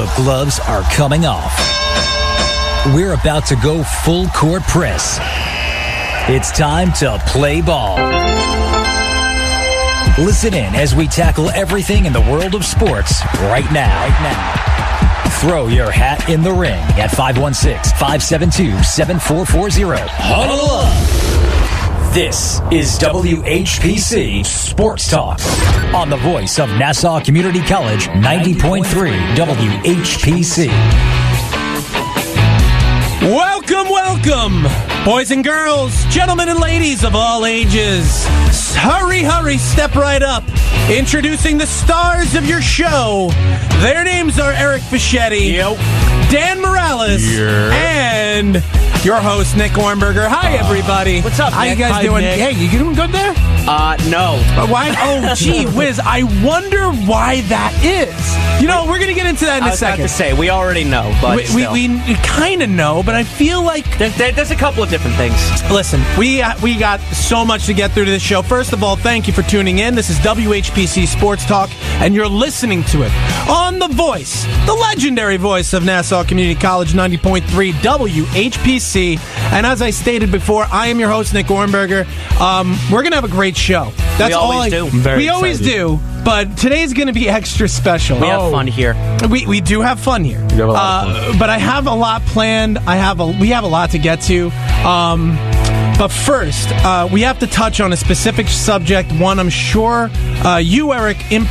The gloves are coming off. We're about to go full court press. It's time to play ball. Listen in as we tackle everything in the world of sports right now. Throw your hat in the ring at 516-572-7440. Huddle up. This is WHPC Sports Talk on the voice of Nassau Community College, 90.3 WHPC. Welcome, boys and girls, gentlemen and ladies of all ages. Hurry, step right up. Introducing the stars of your show. Their names are Eric Fischetti, Dan Morales, and your host, Nick Ohrnberger. Hi, everybody. What's up, Nick? How you guys doing? Nick. Hey, you doing good there? No. Why? Oh, gee whiz. I wonder why that is. You know, we're going to get into that in a second. I was about to say, we already know, but we kind of know, but I feel like... There's a couple of different things. Listen, we got so much to get through to this show. First of all, thank you for tuning in. This is WHPC Sports Talk, and you're listening to it on the voice, the legendary voice of Nassau Community College, 90.3 WHPC. And as I stated before, I am your host, Nick Ohrnberger. We're going to have a great show. That's we always do, but today's going to be extra special. We have fun here. We do have fun here. But I have a lot planned. We have a lot to get to. But first, we have to touch on a specific subject, one I'm sure you, Eric, in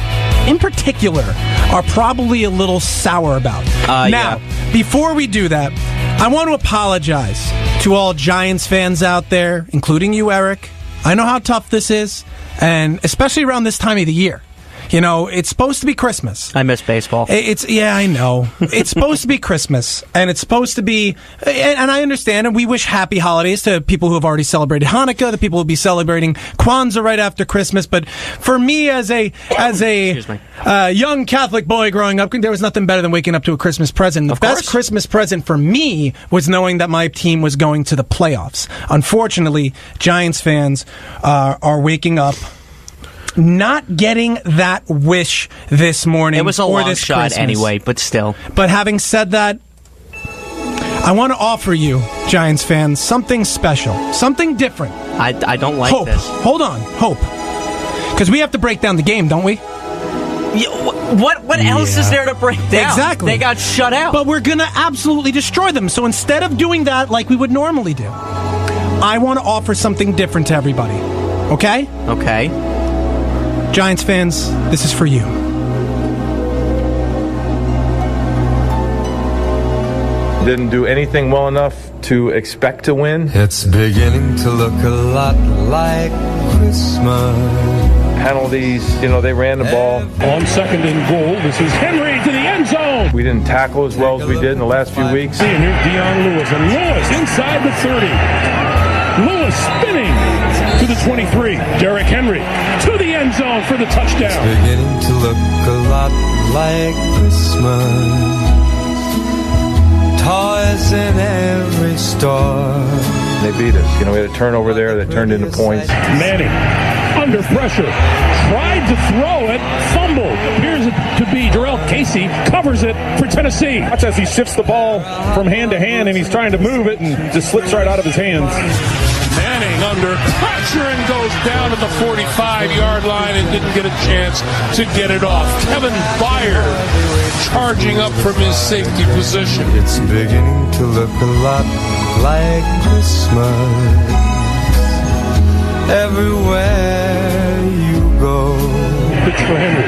particular, are probably a little sour about. Before we do that, I want to apologize to all Giants fans out there, including you, Eric. I know how tough this is, and especially around this time of the year. You know, it's supposed to be Christmas. I miss baseball. I know. It's supposed to be Christmas, and it's supposed to be, and I understand, and we wish happy holidays to people who have already celebrated Hanukkah, the people who will be celebrating Kwanzaa right after Christmas. But for me, as a young Catholic boy growing up, there was nothing better than waking up to a Christmas present. The best Christmas present for me was knowing that my team was going to the playoffs. Unfortunately, Giants fans are waking up not getting that wish this morning. It was a long shot Christmas. Anyway, but still. But having said that, I want to offer you, Giants fans, something special, something different. I don't like hope. this. Hold on, hope. Because we have to break down the game, don't we? What else is there to break down? Exactly. They got shut out. But we're going to absolutely destroy them. So instead of doing that like we would normally do, I want to offer something different to everybody. Okay? Okay. Giants fans, this is for you. Didn't do anything well enough to expect to win. It's beginning to look a lot like Christmas. Penalties, they ran the ball. On second and goal, this is Henry to the end zone. We didn't tackle as well as we did in the last few weeks. And here's Dion Lewis, and Lewis inside the 30. Lewis spinning to the 23. Derrick Henry to the end zone for the touchdown. It's beginning to look a lot like Christmas. Toys in every store. They beat us. We had a turnover there that turned into points. Manning under pressure. Tried to throw it. Fumbled. Appears to be Jarrell Casey. Covers it for Tennessee. Watch as he shifts the ball from hand to hand, and he's trying to move it and just slips right out of his hands. Manning under pressure and goes down at the 45-yard line and didn't get a chance to get it off. Kevin Byard charging up from his safety position. It's beginning to look a lot like Christmas. Everywhere you go. Pitch for Henry.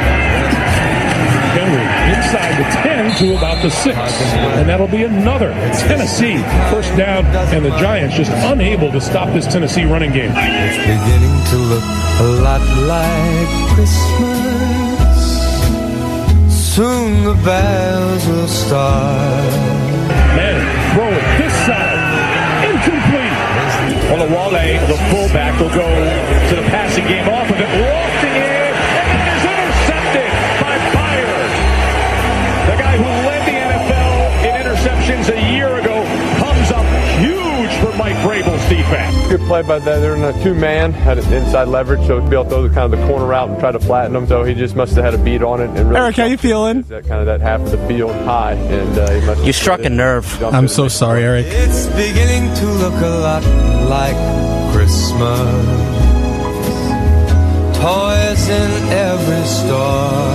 Henry inside the 10 to about the 6. And that'll be another Tennessee first down. And the Giants just unable to stop this Tennessee running game. It's beginning to look a lot like Christmas. Soon the bells will start. Manning, throw it this side. Incomplete. Olawale, the fullback, will go to the passing game off of it. Lofting it. And is intercepted by Byard. The guy who led the NFL in interceptions a year ago comes up huge for Mike Vrabel's defense. Good play, but they're in a 2-man, had an inside leverage, so Bill throws kind of the corner route and try to flatten them. So he just must have had a beat on it. And really Eric, how you feeling? That kind of that half of the field high, and he must. You struck a nerve. I'm so sorry, Eric. It's beginning to look a lot like Christmas. Toys in every store.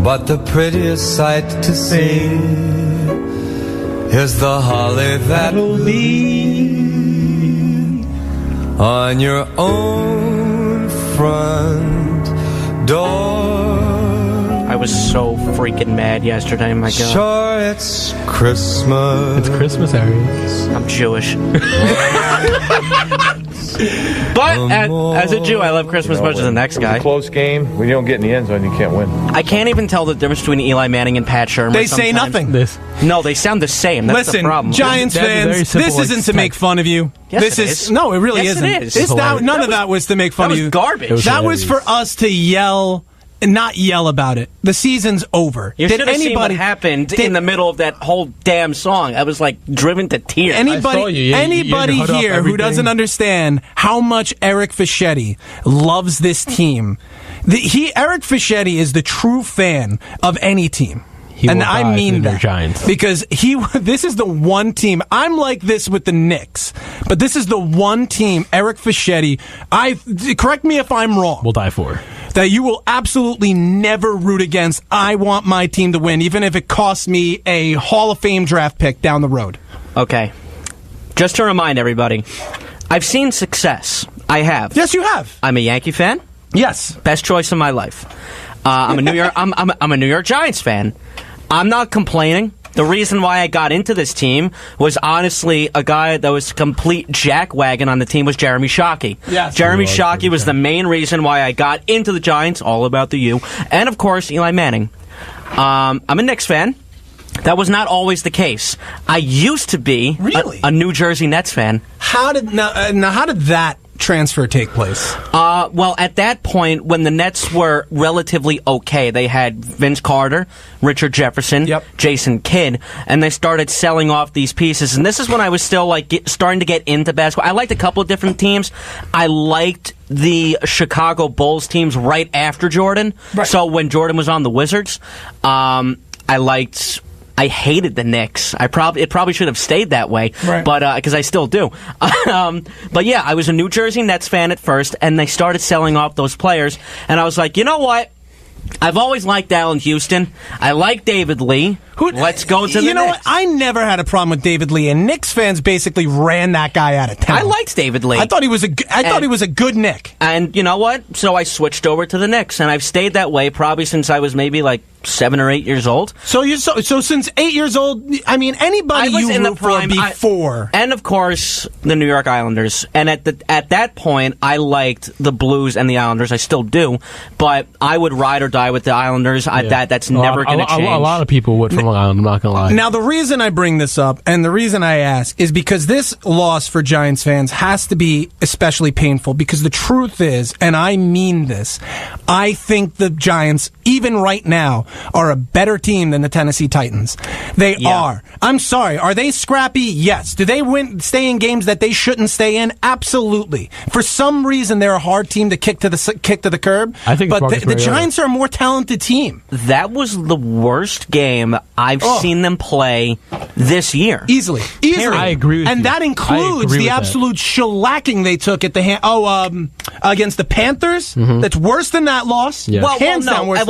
But the prettiest sight to see is the holly that'll be on your own front door. I was so freaking mad yesterday, my God. Sure, it's Christmas. It's Christmas, Eric. I'm Jewish. But as a Jew, I love Christmas much as the next guy. It's a close game. When you don't get in the end zone, you can't win. I can't even tell the difference between Eli Manning and Pat Shermer. They say nothing. No, they sound the same. That's the problem. Giants fans, this isn't to make fun of you. Yes, this it is. No, it really Yes, isn't. it is. None of that was to make fun of you. Garbage. That was for us to yell. Not yell about it. The season's over. You should have seen what happened in the middle of that whole damn song. I was like driven to tears. Anybody here who doesn't understand how much Eric Fischetti loves this team, Eric Fischetti is the true fan of any team. And I mean that Giants. Because this is the one team. I'm like this with the Knicks, but this is the one team, Eric Fischetti. Correct me if I'm wrong. We'll die for. That you will absolutely never root against. I want my team to win, even if it costs me a Hall of Fame draft pick down the road. Okay. Just to remind everybody, I've seen success. I have. Yes, you have. I'm a Yankee fan. Yes. Best choice of my life. I'm a New York. I'm a New York Giants fan. I'm not complaining. The reason why I got into this team was honestly a guy that was complete jackwagon on the team was Jeremy Shockey. Yes. Jeremy Shockey was the main reason why I got into the Giants, all about the U. And, of course, Eli Manning. I'm a Knicks fan. That was not always the case. I used to be a New Jersey Nets fan. How did that transfer take place? Well, at that point, when the Nets were relatively okay, they had Vince Carter, Richard Jefferson, Jason Kidd, and they started selling off these pieces. And this is when I was still starting to get into basketball. I liked a couple of different teams. I liked the Chicago Bulls teams right after Jordan. Right. So when Jordan was on the Wizards, I hated the Knicks. It probably should have stayed that way, right. But because I still do. But yeah, I was a New Jersey Nets fan at first, and they started selling off those players, and I was like, you know what? I've always liked Allen Houston. I like David Lee. Let's go to the Knicks. You know what? I never had a problem with David Lee, and Knicks fans basically ran that guy out of town. I liked David Lee. I thought he was a good Knick. And you know what? So I switched over to the Knicks, and I've stayed that way probably since I was maybe like 7 or 8 years old. So since 8 years old, I mean, anybody you root for before. And of course, the New York Islanders. And at that point, I liked the Blues and the Islanders. I still do, but I would ride or die with the Islanders. That's never going to change. A lot of people would from Long Island, I'm not going to lie. Now, the reason I bring this up and the reason I ask is because this loss for Giants fans has to be especially painful, because the truth is, and I mean this, I think the Giants, even right now, are a better team than the Tennessee Titans. They are. I'm sorry. Are they scrappy? Yes. Do they stay in games that they shouldn't stay in? Absolutely. For some reason, they're a hard team to kick to the curb. I think, but the Giants are a more talented team. That was the worst game I've seen them play this year. Easily. I agree with you. And that includes the absolute shellacking they took at the against the Panthers. Mm-hmm. That's worse than that loss. Yeah. Hands down worse.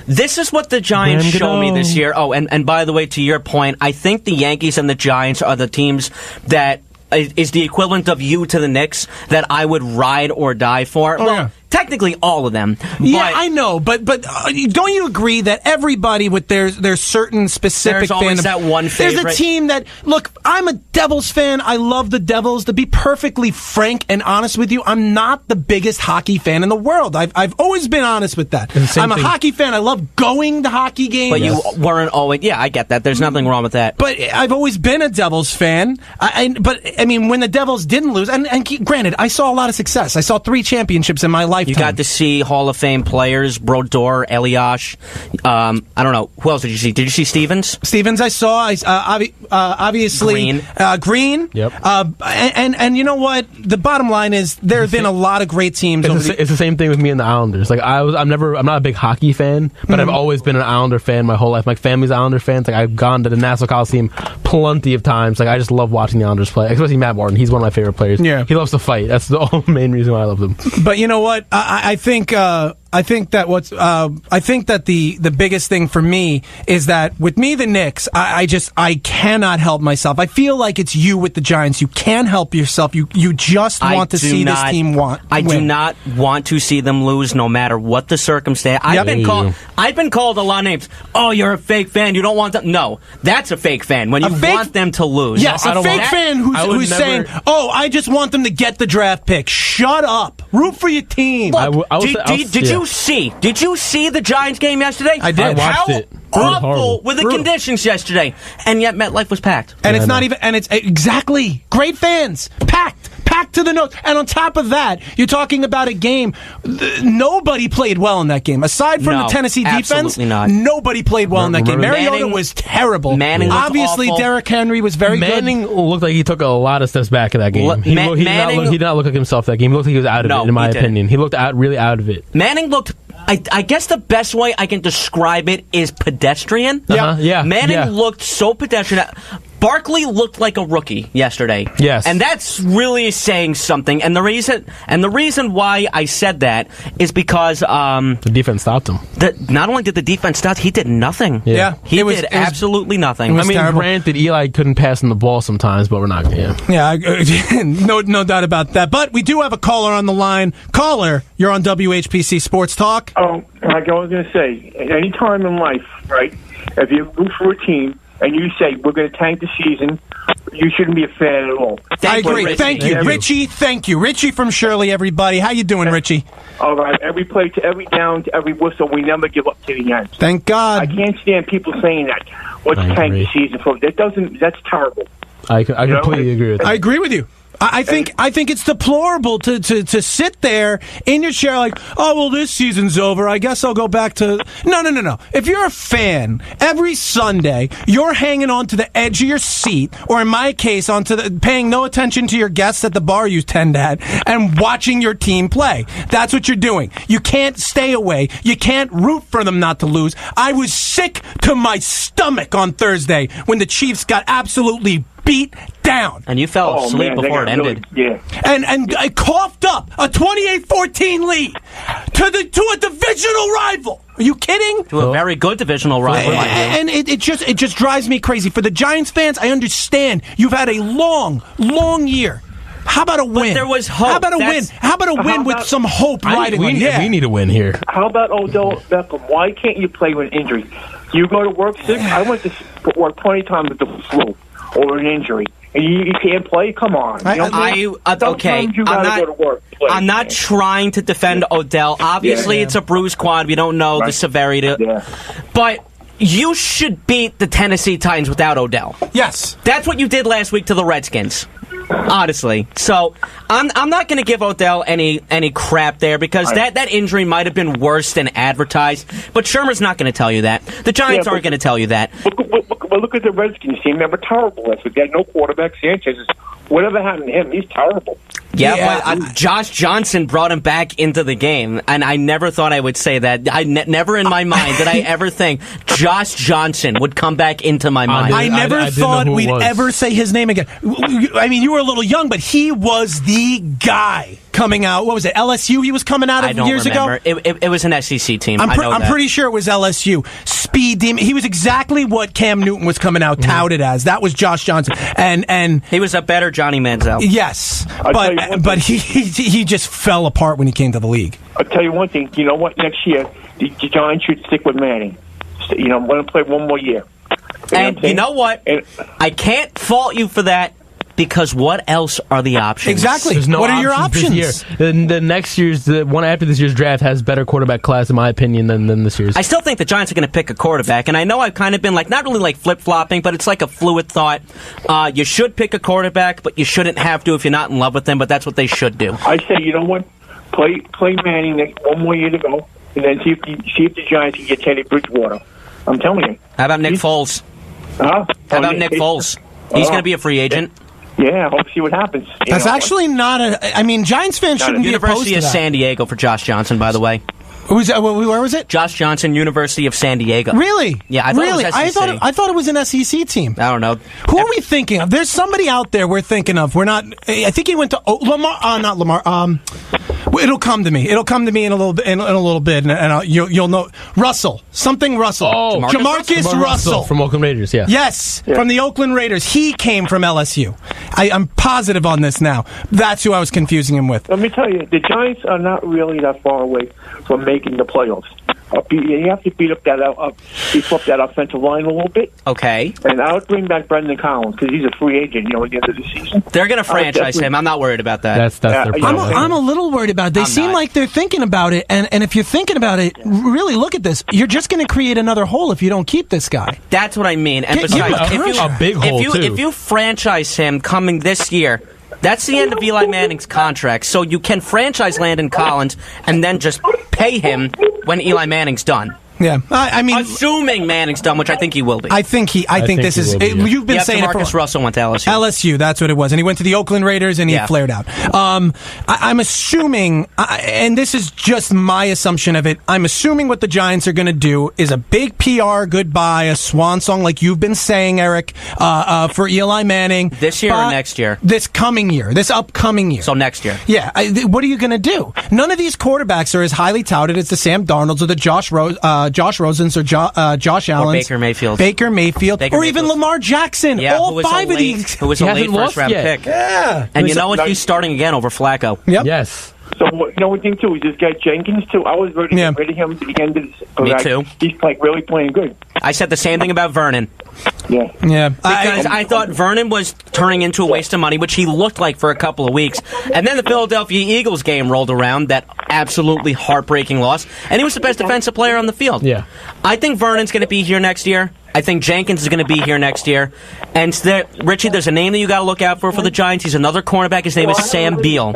This is what the Giants show me this year. Oh, and by the way, to your point, I think the Yankees and the Giants are the teams that is the equivalent of you to the Knicks that I would ride or die for. Technically, all of them. Yeah, I know, but don't you agree that everybody with their certain specific there's always fandom, that one favorite. There's a team that, look, I'm a Devils fan. I love the Devils. To be perfectly frank and honest with you, I'm not the biggest hockey fan in the world. I've always been honest with that. I'm a hockey fan. I love going to hockey games. But you weren't always. Yeah, I get that. There's nothing wrong with that. But I've always been a Devils fan. But I mean, when the Devils didn't lose, and granted, I saw a lot of success. I saw 3 championships in my life lifetime. You got to see Hall of Fame players, Brodeur, Eliash. I don't know. Who else did you see? Did you see Stevens? Stevens I saw. Obviously. Green. Yep. And you know what? The bottom line is there have been a lot of great teams. It's the same thing with me and the Islanders. Like I'm not a big hockey fan, but I've always been an Islander fan my whole life. My family's Islander fans. Like I've gone to the Nassau Coliseum plenty of times. Like I just love watching the Islanders play, especially Matt Martin. He's one of my favorite players. Yeah. He loves to fight. That's the only main reason why I love them. But you know what? I think that the biggest thing for me is that with me, the Knicks, I cannot help myself. I feel like it's you with the Giants. You can't help yourself. You just want to see this team win. I do not want to see them lose, no matter what the circumstance. I've been called a lot of names. Oh, you're a fake fan. You don't want them. No, that's a fake fan. When you want them to lose. Yes, a fake fan who's saying, "Oh, I just want them to get the draft pick." Shut up. Root for your team. Look, did you see? Did you see the Giants game yesterday? I did. I watched it. Awful were the conditions yesterday, and yet MetLife was packed. And it's not even. And it's exactly great fans, packed to the nose. And on top of that, you're talking about a game. Nobody played well in that game, aside from the Tennessee defense. Not. Nobody played well in that game. Mariota was terrible. Manning obviously, awful. Derrick Henry was very good. Manning looked like he took a lot of steps back in that game. He did not look like himself that game. He looked like he was out of it, in my opinion. He looked really out of it. Manning looked. I guess the best way I can describe it is pedestrian. Yeah. Manning looked so pedestrian. Barkley looked like a rookie yesterday. Yes. And that's really saying something. And the reason why I said that is because the defense stopped him. Not only did the defense stop, he did nothing. Yeah. He did absolutely nothing. I mean, granted, Eli couldn't pass him the ball sometimes, but we're not. Yeah, no doubt about that. But we do have a caller on the line. Caller, you're on WHPC Sports Talk. Oh, like I was going to say, at any time in life, right, if you root for a team and you say, we're going to tank the season, you shouldn't be a fan at all. I agree. Thank you. Richie, thank you. Richie from Shirley, everybody. How you doing, Richie? All right. Every play to every down to every whistle, we never give up to the end. Thank God. I can't stand people saying that. Let's tank the season. That's terrible. I completely agree with that. I agree with you. I think it's deplorable to sit there in your chair like, oh, well, this season's over. I guess I'll go back to... No. If you're a fan, every Sunday, you're hanging on to the edge of your seat, or in my case, paying no attention to your guests at the bar you tend at, and watching your team play. That's what you're doing. You can't stay away. You can't root for them not to lose. I was sick to my stomach on Thursday when the Chiefs got absolutely beat down. And you fell asleep before it ended. And I coughed up a 28-14 lead to a divisional rival. Are you kidding? To a very good divisional rival. And it just drives me crazy. For the Giants fans, I understand you've had a long year. How about a win? But there was hope. How about a win? How about a win with some hope riding on it? We need a win here. How about Odell Beckham? Why can't you play with injury? You go to work sick? I went to work plenty of times with the flu or an injury. And you can't play? Come on. I'm not trying to defend Odell. Obviously, it's a bruised quad. We don't know the severity. But you should beat the Tennessee Titans without Odell. Yes. That's what you did last week to the Redskins. Honestly. So I'm not going to give Odell any crap there because that injury might have been worse than advertised. But Shermer's not going to tell you that. The Giants aren't going to tell you that. Look at the Redskins team. They were terrible last week. They had no quarterback. Sanchez whatever happened to him? He's terrible. But Josh Johnson brought him back into the game, and I never thought I would say that. Never in my mind did I ever think Josh Johnson would come back into my mind. I never thought we'd ever say his name again. I mean, you were a little young, but he was the guy coming out. What was it, LSU he was coming out of years ago? It was an SEC team. I'm pretty sure it was LSU. Speed demon. He was exactly what Cam Newton was coming out touted as. That was Josh Johnson. And he was a better Johnny Manziel. Yes. But he just fell apart when he came to the league. I'll tell you one thing. You know what? Next year, the Giants should stick with Manning. I'm going to play one more year. And you know what? I can't fault you for that. Because what else are the options? Exactly. What are your options? This year. The next year's, the one after this year's draft has better quarterback class, in my opinion, than this year's. I still think the Giants are going to pick a quarterback, and I know I've kind of been not really flip-flopping, but it's like a fluid thought. You should pick a quarterback, but you shouldn't have to if you're not in love with them, but that's what they should do. I say, you know what? Play Manning next one more year to go, and then see if the Giants can get Teddy Bridgewater. I'm telling you. How about Nick Foles? How about Nick Foles? He's going to be a free agent. Yeah, hope to see what happens. That's actually not a... I mean, Giants fans shouldn't be opposed to that. University of San Diego for Josh Johnson, by the way. Where was it? Josh Johnson, University of San Diego. Really? Yeah, I thought it was SEC. I thought it was an SEC team. I don't know. Who are we thinking of? There's somebody out there we're thinking of. We're not... I think he went to Lamar... not Lamar. It'll come to me. It'll come to me in a little bit. And you'll know. Russell. Something Russell. Oh, Jamarcus Russell. From Oakland Raiders, yeah. Yes, from the Oakland Raiders. He came from LSU. I'm positive on this now. That's who I was confusing him with. Let me tell you, the Giants are not really that far away from making the playoffs. You have to beef up that offensive line a little bit. Okay. And I would bring back Brendan Collins because he's a free agent, at the end of the season. They're going to franchise him. I'm not worried about that. That's their problem. I'm a little worried about it. They seem like they're thinking about it, and if you're thinking about it, really look at this. You're just going to create another hole if you don't keep this guy. That's what I mean. And besides, a big hole, if you franchise him coming this year, that's the end of Eli Manning's contract. So you can franchise Landon Collins and then just pay him when Eli Manning's done. Yeah, I mean, assuming Manning's done, which I think he will be. I think this is. You've been saying Marcus Russell went to LSU. LSU, that's what it was, and he went to the Oakland Raiders, and he flared out. I'm assuming, and this is just my assumption of it. I'm assuming what the Giants are going to do is a big PR goodbye, a swan song, like you've been saying, Eric, for Eli Manning. This year or next year? This coming year, this upcoming year. So next year. Yeah. What are you going to do? None of these quarterbacks are as highly touted as the Sam Darnolds or the Josh Rosens or Josh Allen, Baker Mayfield, or even Lamar Jackson. Yeah, all five of these. Who was a late first-round pick. Yeah. And you know what? He's starting again over Flacco. Yep. Yes. So, one thing, too, is this guy Jenkins, too. I was ready to get rid of him at the end of this. Me, too. He's, really playing good. I said the same thing about Vernon. Yeah. Yeah. Because I thought Vernon was turning into a waste of money, which he looked like for a couple of weeks. And then the Philadelphia Eagles game rolled around, that absolutely heartbreaking loss, and he was the best defensive player on the field. Yeah. I think Vernon's going to be here next year. I think Jenkins is going to be here next year. And Richie, there's a name that you got to look out for the Giants. He's another cornerback. His name is Sam Beal.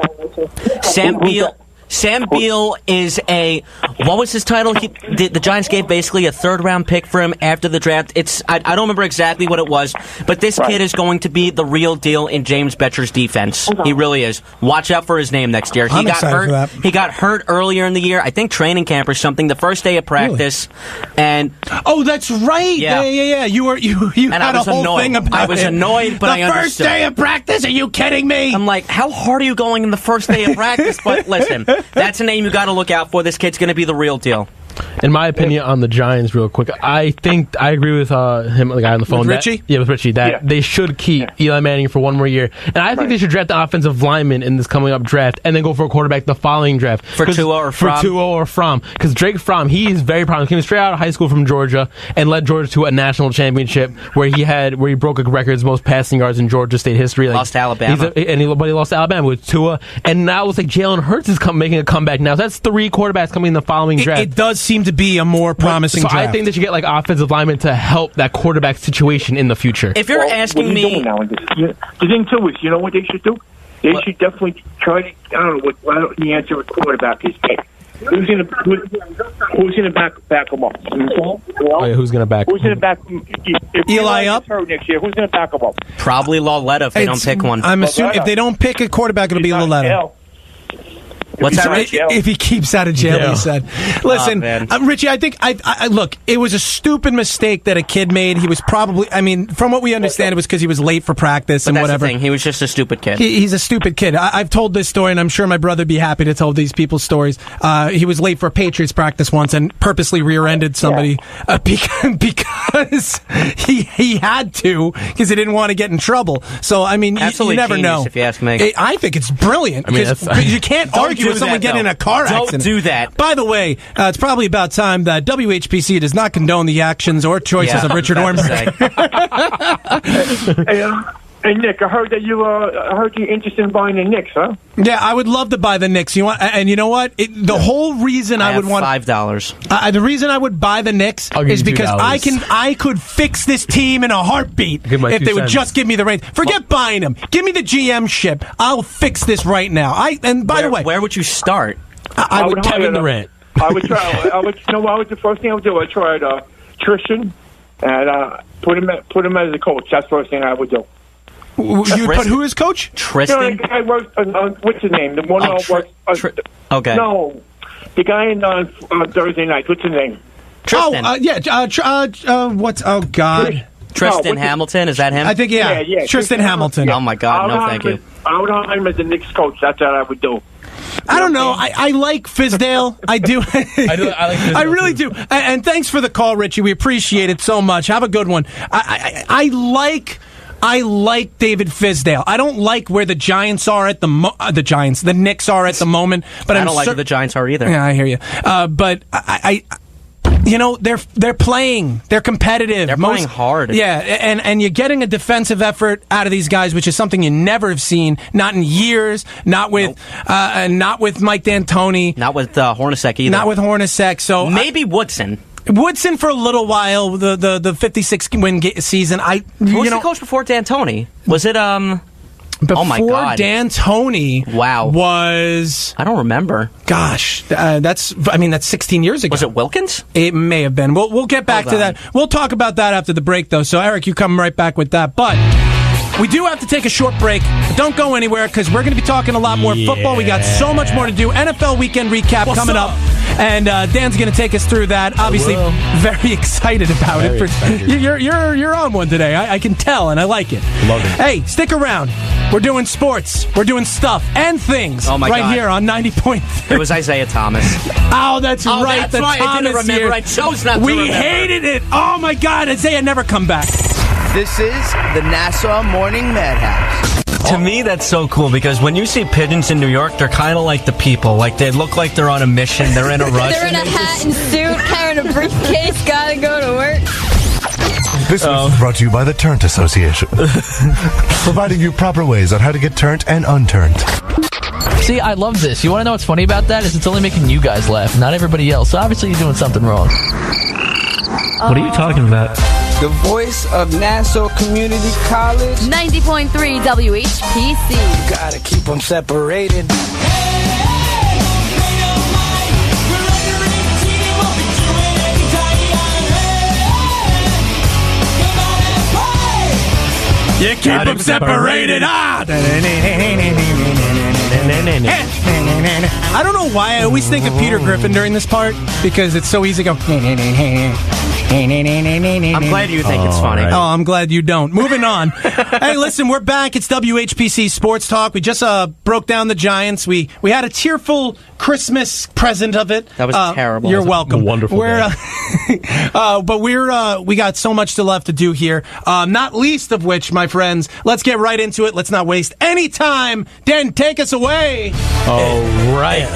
Sam Beal is what was his title? The Giants gave basically a third-round pick for him after the draft. I don't remember exactly what it was, but this kid is going to be the real deal in James Betcher's defense. He really is. Watch out for his name next year. I'm excited for that. He got hurt earlier in the year, I think training camp or something, the first day of practice. Really? And that's right. Yeah. You had a whole thing about it. I was annoyed, but I understood. The first day of practice? Are you kidding me? I'm like, how hard are you going in the first day of practice? But listen, that's a name you got to look out for. This kid's going to be the real deal. In my opinion on the Giants, real quick, I agree with him, the guy on the phone. With Richie? With Richie, that they should keep Eli Manning for one more year. And I think they should draft an offensive lineman in this coming up draft and then go for a quarterback the following draft. For Tua or Fromm. Because Drake Fromm, he is very promising. He came straight out of high school from Georgia and led Georgia to a national championship where he broke a record most passing yards in Georgia State history. Lost to Alabama. But he lost to Alabama with Tua. And now it's like Jalen Hurts is making a comeback now. So that's 3 quarterbacks coming in the following draft. It does seem to be a more promising draft. I think they should get offensive linemen to help that quarterback situation in the future. If you're asking me, the thing too is, you know what they should do? They should definitely try to. I don't know what the answer with quarterback is. Who's going to back him up? Who's going to back? Who's going to back if Eli up next year? Who's going to back him up? Probably Lauletta if they don't pick one. I'm assuming if they don't pick a quarterback, it'll be Lauletta. What's that, Rich? If he keeps out of jail, he said. Listen, Richie, I think, look, it was a stupid mistake that a kid made. He was probably, from what we understand, it was because he was late for practice and whatever. The thing. He was just a stupid kid. He's a stupid kid. I've told this story, and I'm sure my brother would be happy to tell these people's stories. He was late for a Patriots practice once and purposely rear-ended somebody because he had to, because he didn't want to get in trouble. So, you never know. If you ask me. I think it's brilliant. Because you can't argue with someone getting in a car accident. Don't do that. By the way, it's probably about time that WHPC does not condone the actions or choices of Richard Ohrnberger. Hey, Nick, I heard that you're interested in buying the Knicks, huh? Yeah, I would love to buy the Knicks. And you know what? The whole reason I would want $5. The reason I would buy the Knicks is because I could fix this team in a heartbeat if they would just give me the reins. Forget buying them. Give me the GM ship. I'll fix this right now. And by the way, where would you start? I would Kevin Durant. I would try. The first thing I would do? I tried Tristan and put him as a coach. That's the first thing I would do. You would put who as coach? Tristan. The guy works. What's his name? The one who works. Okay. No, the guy on Thursday night. What's his name? Tristan. What's? Oh God. Tristan Hamilton. Is that him? I think Yeah. Tristan Hamilton. Oh my God. No, thank you. I would hire him as the Knicks coach. That's what I would do. I don't know. I like Fizdale. I do. I like Fizdale I really too. do. And thanks for the call, Richie. We appreciate it so much. Have a good one. I like David Fizdale. I don't like where the Giants are at the Knicks are at the moment. But I don't like where the Giants are either. Yeah, I hear you. But they're playing. They're competitive. They're playing hard. Yeah, and you're getting a defensive effort out of these guys, which is something you never have seen. Not in years. Not with Mike D'Antoni. Not with Hornacek either. Not with Hornacek. So maybe Woodson. Woodson for a little while. The 56 win season. Who was the coach before D'Antoni? Was it Before oh my God. D'Antoni was... I don't remember. Gosh, that's 16 years ago. Was it Wilkins? It may have been. We'll get back to that. We'll talk about that after the break, though. So, Eric, you come right back with that. But we do have to take a short break. But don't go anywhere because we're going to be talking a lot more football. We got so much more to do. NFL weekend recap coming up. And Dan's going to take us through that. Obviously, very excited about it. You're on one today. I can tell, and I like it. Love it. Hey, stick around. We're doing sports. We're doing stuff and things here on 90.3. It was Isaiah Thomas. Oh, that's right. That's right. I didn't remember. I chose not to remember. We hated it. Oh, my God. Isaiah never come back. This is the Nassau Morning Madhouse. To me, that's so cool because when you see pigeons in New York, they're kind of like the people. Like, they look like they're on a mission. They're in a rush. They're in a hat and suit, carrying a briefcase, gotta go to work. This is brought to you by the Turnt Association, providing you proper ways on how to get turnt and unturned. See, I love this. You want to know what's funny about that? Is it's only making you guys laugh, not everybody else. So obviously you're doing something wrong. What are you talking about? The voice of Nassau Community College. 90.3 WHPC. You gotta keep them separated. You keep them separated. I don't know why I always think of Peter Griffin during this part because it's so easy to go. I'm glad you think it's funny. Right. Oh, I'm glad you don't. Moving on. Hey, listen, we're back. It's WHPC Sports Talk. We just broke down the Giants. We had a tearful Christmas present of it. That was terrible. You're welcome. Wonderful. But we got so much left to do here. Not least of which, my friends, let's get right into it. Let's not waste any time. Dan, take us away. All right.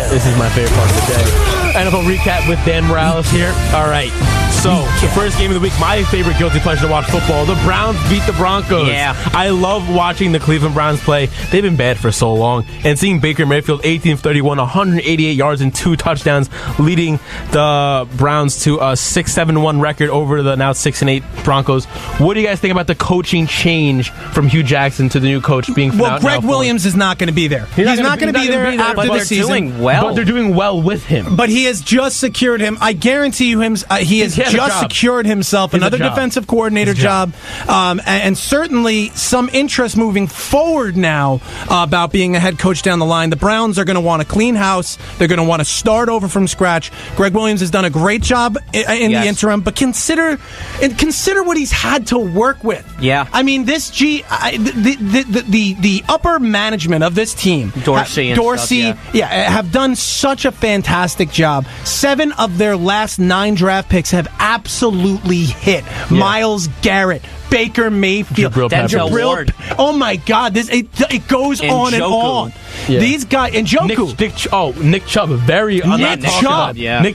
This is my favorite part of the day. NFL recap with Dan Morales here. All right. So, the first game of the week, my favorite guilty pleasure to watch football. The Browns beat the Broncos. Yeah. I love watching the Cleveland Browns play. They've been bad for so long. And seeing Baker Mayfield, 18 of 31, 188 yards and 2 touchdowns, leading the Browns to a 6-7-1 record over the now 6-8 Broncos. What do you guys think about the coaching change from Hugh Jackson to the new coach being Well, Greg Williams is not going to be there. He's not going to be there after the season. Doing well. But they're doing well with him. But he has just secured him. I guarantee you he has just secured himself another defensive coordinator job. And certainly some interest moving forward now about being a head coach down the line. The Browns are going to want a clean house. They're going to want to start over from scratch. Greg Williams has done a great job in the interim, but consider what he's had to work with. Yeah. I mean, the upper management of this team, Dorsey, have done such a fantastic job. 7 of their last 9 draft picks have absolutely hit. Yeah. Myles Garrett, Baker Mayfield, Denzel Ward. Oh my God! It goes on and on. Yeah. These guys and Njoku. Nick Chubb, Nick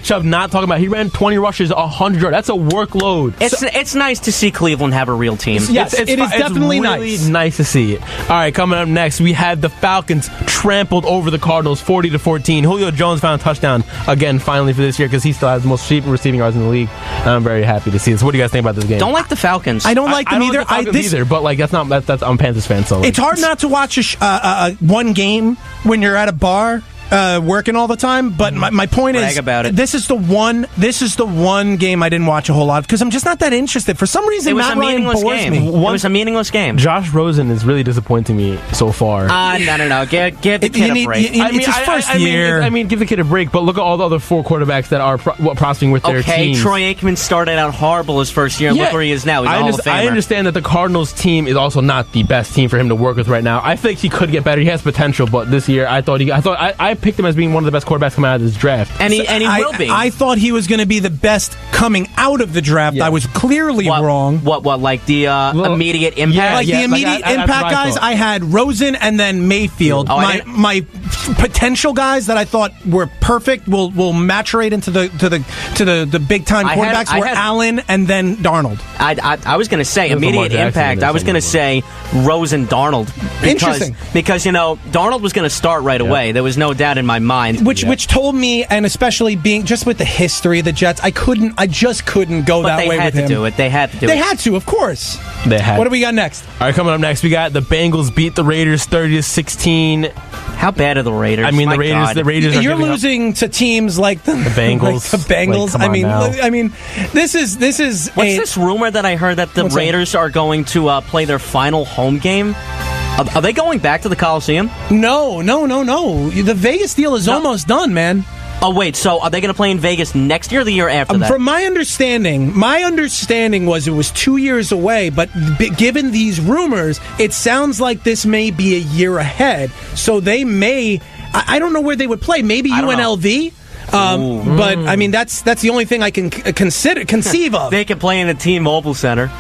Chubb, not talking about. He ran 20 rushes, 100 yards. That's a workload. It's nice to see Cleveland have a real team. Yes, it is definitely really nice to see it. All right, coming up next, we had the Falcons trampled over the Cardinals, 40-14. Julio Jones found a touchdown again, finally for this year, because he still has the most receiving yards in the league. And I'm very happy to see this. What do you guys think about this game? Don't like the Falcons. I don't like them either. Either, but like that's I'm a Panthers fan, so it's hard not to watch one game when you're at a bar working all the time. But my point Brag is, about it. This is the one game I didn't watch a whole lot of because I'm just not that interested. For some reason, It was Matt a Ryan meaningless bores game. me. It was a meaningless game. Josh Rosen is really disappointing me so far. No. Give the kid a break. It's his first year. I mean, give the kid a break, but look at all the other 4 quarterbacks that are prospering with their teams. Troy Aikman started out horrible his first year. Look where he is now. He's a Hall of Famer. I understand that the Cardinals team is also not the best team for him to work with right now. I think he could get better. He has potential, but this year I picked him as being one of the best quarterbacks coming out of this draft. And he will be. I thought he was going to be the best coming out of the draft. I was clearly wrong. What, like the immediate impact? Like the immediate impact guys, I had Rosen and then Mayfield. My potential guys that I thought were perfect will maturate into the big time quarterbacks were Allen and then Darnold. I was going to say immediate impact. I was going to say Rosen Darnold. Interesting. Because Darnold was going to start right away. There was no doubt in my mind. Which told me, and especially being just with the history of the Jets, I just couldn't go that way with him. They had to do it. They had to, of course. They had. What do we got next? All right, coming up next, we got the Bengals beat the Raiders 30-16. How bad are the Raiders? I mean, the Raiders. You're losing to teams like the Bengals. Like the Bengals. I mean, this is. What's this rumor that I heard that the Raiders are going to play their final home game? Are they going back to the Coliseum? No. The Vegas deal is almost done, man. Oh, wait, so are they going to play in Vegas next year or the year after that? From my understanding was it was 2 years away, but given these rumors, it sounds like this may be a year ahead. So they may, I don't know where they would play, maybe UNLV? But I mean that's the only thing I can conceive of. They can play in the T-Mobile Center.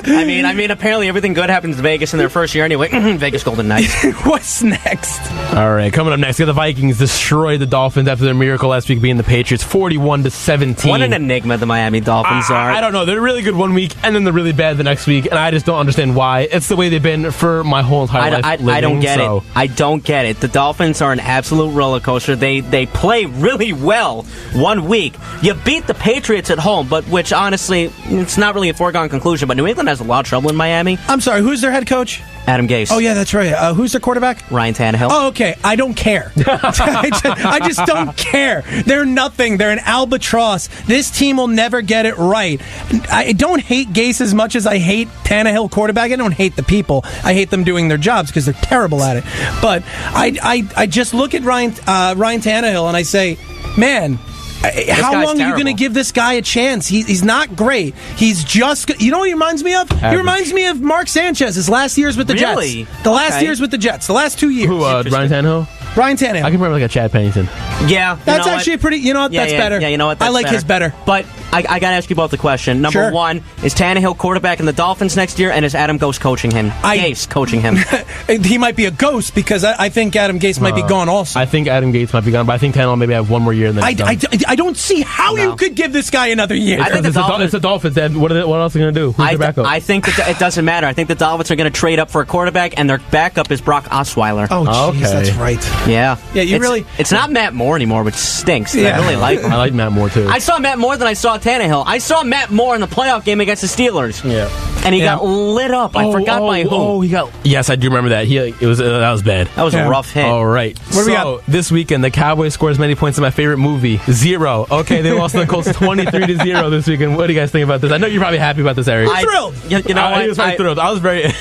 I mean, apparently everything good happens in Vegas in their first year anyway. Vegas Golden Knights. What's next? All right, coming up next, we got the Vikings destroy the Dolphins after their miracle last week being the Patriots, 41-17. What an enigma the Miami Dolphins are. I don't know. They're really good one week, and then they're really bad the next week, and I just don't understand why. It's the way they've been for my whole entire life. I don't get it. I don't get it. The Dolphins are an absolute roller coaster. They play really well 1 week. You beat the Patriots at home, but which honestly, it's not really a foregone conclusion, but New England has a lot of trouble in Miami. I'm sorry, who's their head coach? Adam Gase. Oh, yeah, that's right. Who's their quarterback? Ryan Tannehill. Oh, okay. I don't care. I just don't care. They're nothing. They're an albatross. This team will never get it right. I don't hate Gase as much as I hate Tannehill quarterback. I don't hate the people. I hate them doing their jobs because they're terrible at it. But I just look at Ryan Tannehill and I say, man, how long are you going to give this guy a chance? He's not great. He's just... You know what he reminds me of? Average. He reminds me of Mark Sanchez, his last years with the Jets. The last years with the Jets. The last 2 years. Who, Ryan Tannehill? Ryan Tannehill. I can remember like a Chad Pennington. Yeah. That's actually a pretty... You know what? That's better. Yeah, you know what? I like his better. But I got to ask you both the question. Number one, is Tannehill quarterback in the Dolphins next year, and is Adam Gase coaching him? Gase coaching him. He might be a ghost because I think Adam Gase might be gone also. I think Adam Gates might be gone, but I think Tannehill maybe have one more year. And then I don't see how you could give this guy another year. I think it's the Dolphins. What else are they going to do? Who's their backup? I think that it doesn't matter. I think the Dolphins are going to trade up for a quarterback, and their backup is Brock Osweiler. Oh, jeez, that's right. Yeah. Yeah, It's not Matt Moore anymore, which stinks. Yeah. I really like him. I like Matt Moore, too. I saw Matt Moore than I saw Tannehill. I saw Matt Moore in the playoff game against the Steelers. Yeah. And he got lit up. I forgot by who. Oh, he got... Yes, I do remember that. That was bad. That was a rough hit. All right. What do we got? This weekend, the Cowboys scored as many points as my favorite movie. 0. Okay, they lost to the Colts 23-0 this weekend. What do you guys think about this? I know you're probably happy about this, Eric. I'm thrilled. You know I was very thrilled. I was very...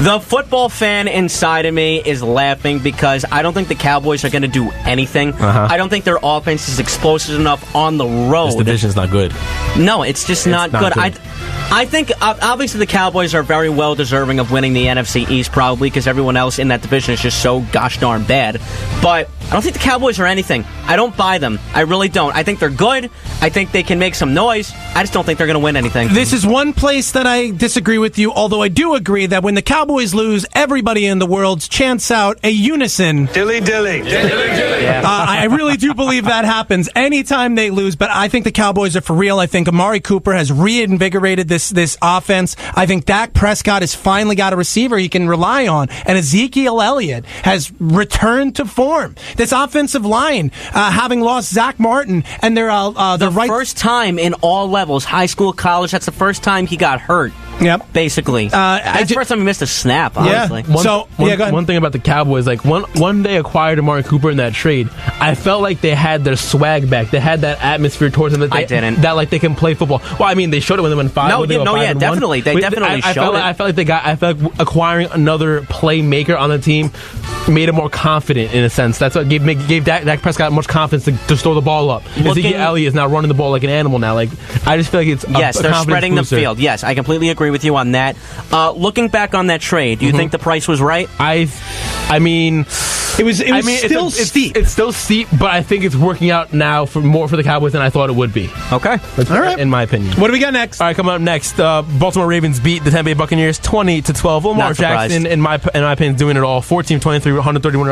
The football fan inside of me is laughing because I don't think the Cowboys are going to do anything. I don't think their offense is explosive enough on the road. This division's not good. No, it's just not good. I think, obviously, the Cowboys are very well deserving of winning the NFC East, probably, because everyone else in that division is just so gosh darn bad. But I don't think the Cowboys are anything. I don't buy them. I really don't. I think they're good. I think they can make some noise. I just don't think they're going to win anything. This is one place that I disagree with you, although I do agree that when the Cowboys lose, everybody in the world chants out a unison. Dilly, dilly. Dilly, dilly. Yeah. I really do believe that happens anytime they lose, but I think the Cowboys are for real. I think Amari Cooper has reinvigorated this offense. I think Dak Prescott has finally got a receiver he can rely on, and Ezekiel Elliott has returned to form. This offensive line, having lost Zach Martin, and their first time in all levels, high school, college. That's the first time he got hurt. Yep. Basically. That's the first time he missed a snap, honestly. Yeah. Go ahead. One thing about the Cowboys, like one day acquired Amari Cooper in that trade, I felt like they had their swag back. They had that atmosphere towards them that that like they can play football. Well, I mean, they showed it when they went 5. Definitely. They definitely showed it. I felt like acquiring another playmaker on the team made him more confident in a sense. That's what gave Dak Prescott much confidence to throw the ball up. Ezekiel Elliott is now running the ball like an animal now. Like, I just feel like it's they're spreading booster. the field. Yes, I completely agree with you on that. Looking back on that trade, do you think the price was right? I mean, it was still steep. It's still steep, but I think it's working out now more for the Cowboys than I thought it would be. Okay. All right. In my opinion. What do we got next? All right, coming up next, Baltimore Ravens beat the Tampa Bay Buccaneers 20-12. Lamar Jackson, in my opinion, doing it all. 14-23, 131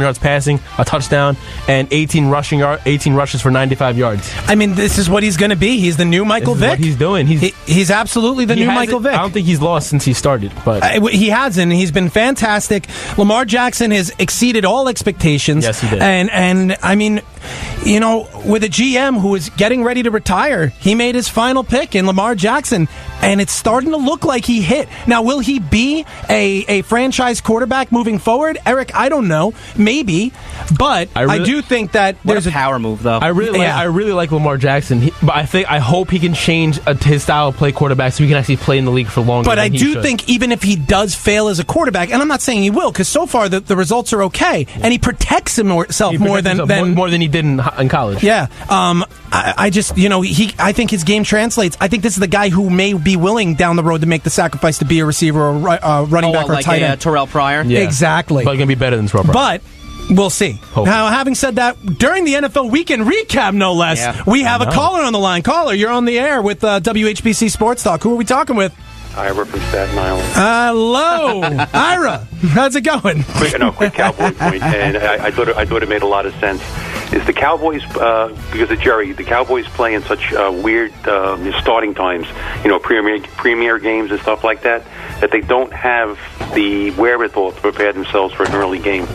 yards passing, a touchdown, and 18 rushes for 95 yards. I mean, this is what he's going to be. He's the new Michael Vick. What he's doing. He's absolutely the new Michael Vick. I don't think he's lost since he started, but he hasn't. He's been fantastic. Lamar Jackson has exceeded all expectations. Yes, he did. And I mean, you know, with a GM who is getting ready to retire, he made his final pick in Lamar Jackson, and it's starting to look like he hit. Now, will he be a franchise quarterback moving forward? Eric, I don't know. Maybe. But I do think that there's a power move, though. I really like Lamar Jackson, but I hope he can change his style of play quarterback so he can actually play in the league for longer. But I do think even if he does fail as a quarterback, and I'm not saying he will, because so far the results are okay, and he protects himself more than he did in college. Yeah. I just, you know, I think his game translates. I think this is the guy who may be willing down the road to make the sacrifice to be a receiver or running back or like tight end. Terrell Pryor? Yeah. Exactly. But he's going to be better than Terrell Pryor. But we'll see. Hopefully. Now, having said that, during the NFL Weekend Recap, no less, we have a caller on the line. Caller, you're on the air with WHPC Sports Talk. Who are we talking with? Ira from Staten Island. Hello, Ira. How's it going? Quick Cowboy point, and I thought it made a lot of sense. Is the Cowboys, because of Jerry, the Cowboys play in such weird starting times, you know, premier games and stuff like that they don't have the wherewithal to prepare themselves for an early game.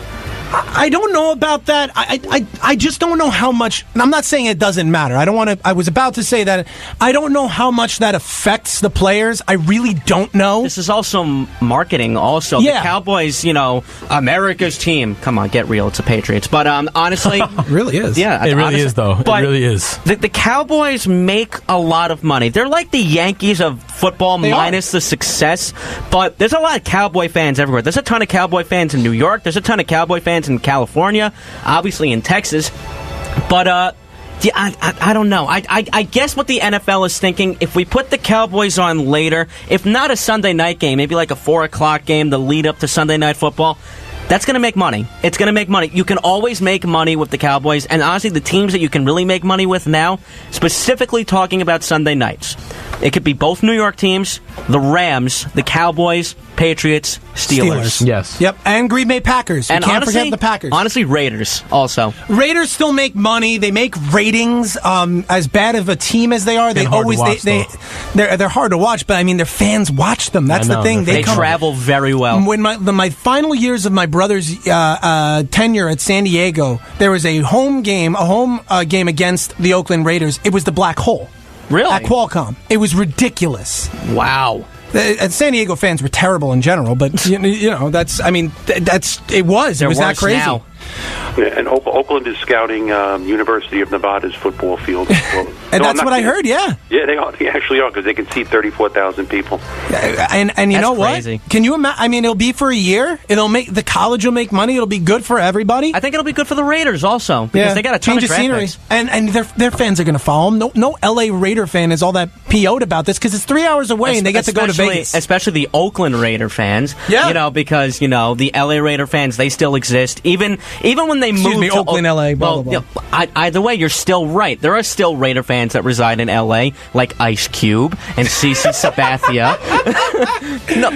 I don't know about that. I just don't know how much. I'm not saying it doesn't matter. I don't want to. I was about to say that I don't know how much that affects the players. I really don't know. This is also marketing. Also, the Cowboys, you know, America's team. Come on, get real. It's the Patriots. But honestly, it really is. Yeah, it really is though. But it really is. The Cowboys make a lot of money. They're like the Yankees of football, minus the success. But there's a lot of Cowboy fans everywhere. There's a ton of Cowboy fans in New York. There's a ton of Cowboy fans in California, obviously in Texas, but I don't know. I guess what the NFL is thinking, if we put the Cowboys on later, if not a Sunday night game, maybe like a 4 o'clock game to lead up to Sunday Night Football, that's going to make money. It's going to make money. You can always make money with the Cowboys, and honestly, the teams that you can really make money with now, specifically talking about Sunday nights, it could be both New York teams, the Rams, the Cowboys, Patriots, Steelers. Yes. Yep. And Green Bay Packers. You can't forget the Packers. Honestly, Raiders also. Raiders still make money. They make ratings. As bad of a team as they are, they're hard to watch. But I mean, their fans watch them. That's the thing. They travel very well. When my final years of my brother's tenure at San Diego, there was a home game against the Oakland Raiders. It was the Black Hole. Really? At Qualcomm. It was ridiculous. Wow. San Diego fans were terrible in general, but you know it was that crazy. Now. Yeah, and Oakland is scouting University of Nevada's football field. And that's what I heard. Yeah. Yeah, they actually are, because they can seat 34,000 people. And you know what? Crazy. Can you imagine? I mean, it'll be for a year. The college will make money. It'll be good for everybody. I think it'll be good for the Raiders also, because they got a ton change of draft scenery. picks. And their fans are going to follow them. No LA Raider fan is all that PO'd about this, because it's 3 hours away and they get to go to Vegas. Especially the Oakland Raider fans. Yeah. You know, because the LA Raider fans, they still exist. Even when they moved to Oakland, LA, blah, blah, blah. Either way, you're still right. There are still Raider fans that reside in LA, like Ice Cube and CeCe Sabathia.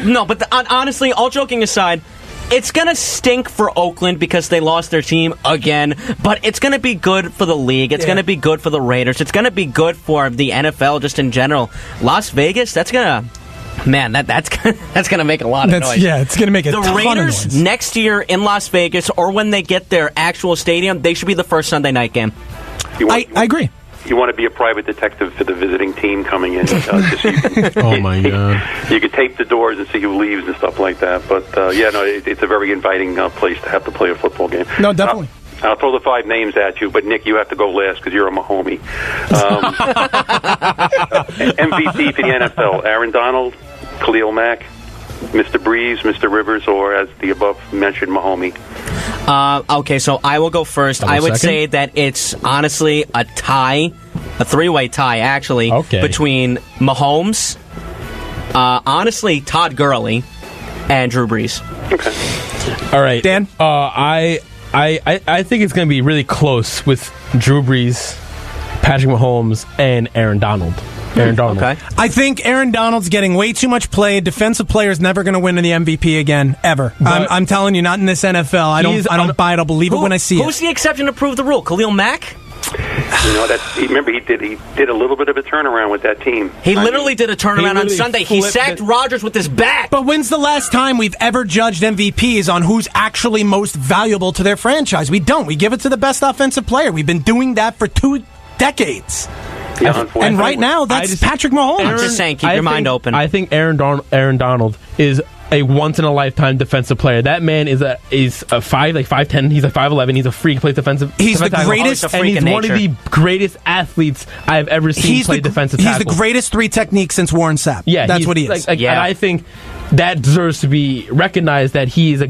No, but honestly, all joking aside, It's going to stink for Oakland because they lost their team again, but it's going to be good for the league. It's going to be good for the Raiders. It's going to be good for the NFL just in general. Las Vegas, that's going to... Man, that's gonna make a lot of noise. Yeah, it's gonna make a ton of noise. The Raiders next year in Las Vegas, or when they get their actual stadium, they should be the first Sunday night game. I agree. You want to be a private detective for the visiting team coming in. Just so you can, oh my God! You could tape the doors and see who leaves and stuff like that. But it's a very inviting place to have to play a football game. No, definitely. I'll throw the 5 names at you, but Nick, you have to go last because you're a Mahomie. MVP for the NFL: Aaron Donald, Khalil Mack, Mr. Breeze, Mr. Rivers, or as the above-mentioned Mahomie. Okay, so I will go first. I would say that it's honestly a tie, a 3-way tie, actually, between Mahomes, honestly, Todd Gurley, and Drew Brees. Okay. All right. Dan? I think it's going to be really close with Drew Brees, Patrick Mahomes, and Aaron Donald. Okay. I think Aaron Donald's getting way too much play. Defensive player's never going to win the MVP again, ever. I'm telling you, not in this NFL. I don't buy it. I'll believe it when I see it. Who's the exception to prove the rule? Khalil Mack? Remember, he did a little bit of a turnaround with that team. He literally did a turnaround on Sunday. He sacked Rodgers with his bat. But when's the last time we've ever judged MVPs on who's actually most valuable to their franchise? We don't. We give it to the best offensive player. We've been doing that for 2 decades. Yeah, and right now, that's Patrick Mahomes. I'm just saying, keep your mind open. I think Aaron Donald is a once-in-a-lifetime defensive player. That man is a 5'10". He's a 5'11". He's a freak. Plays defensive. He's the greatest, and he's one of the greatest athletes I've ever seen play defensive tackle. He's the greatest 3 technique since Warren Sapp. Yeah, that's what he is. And I think that deserves to be recognized. That he's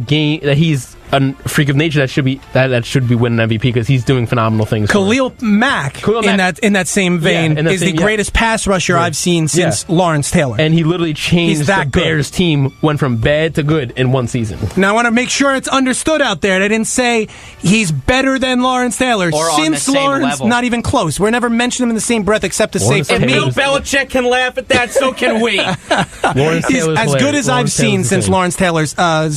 a freak of nature that should be winning MVP because he's doing phenomenal things. Khalil Mack, in that same vein, is the greatest pass rusher I've seen since Lawrence Taylor. And he literally changed the Bears team, went from bad to good in 1 season. Now I want to make sure it's understood out there. I didn't say he's better than Lawrence Taylor. Or since on the Lawrence, same level. Not even close. We're never mentioning him in the same breath except to say for me. Bill Belichick can laugh at that, so can we. He's as good as I've seen since Lawrence Taylor's. I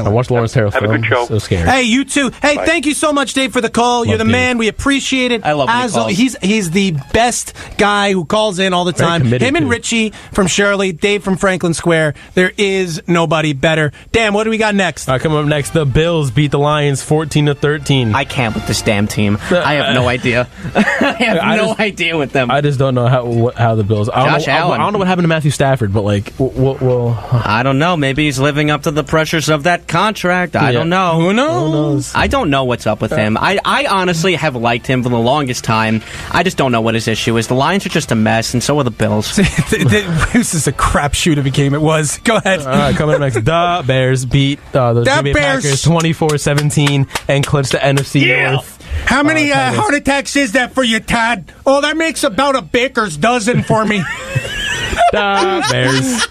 watched Lawrence Taylor. Have a good show. So scary. Hey, you too. Hey, thank you so much, Dave, for the call. You're the man. We appreciate it. I love him. He's the best guy who calls in all the time. Him and Richie from Shirley, Dave from Franklin Square. There is nobody better. Dan, what do we got next? All right, coming up next, the Bills beat the Lions 14-13. I can't with this damn team. I have no idea. I have no idea with them. I just don't know how the Bills. I don't know what happened to Matthew Stafford, but I don't know. Maybe he's living up to the pressures of that contract. I don't know. Who knows? I don't know what's up with him. I honestly have liked him for the longest time. I just don't know what his issue is. The Lions are just a mess, and so are the Bills. This is a crapshoot if it was. Go ahead. All right, coming up next, the Bears beat the Green Bay Packers 24-17 and clinched the NFC North. How many heart attacks is that for you, Todd? Oh, that makes about a baker's dozen for me. The Bears.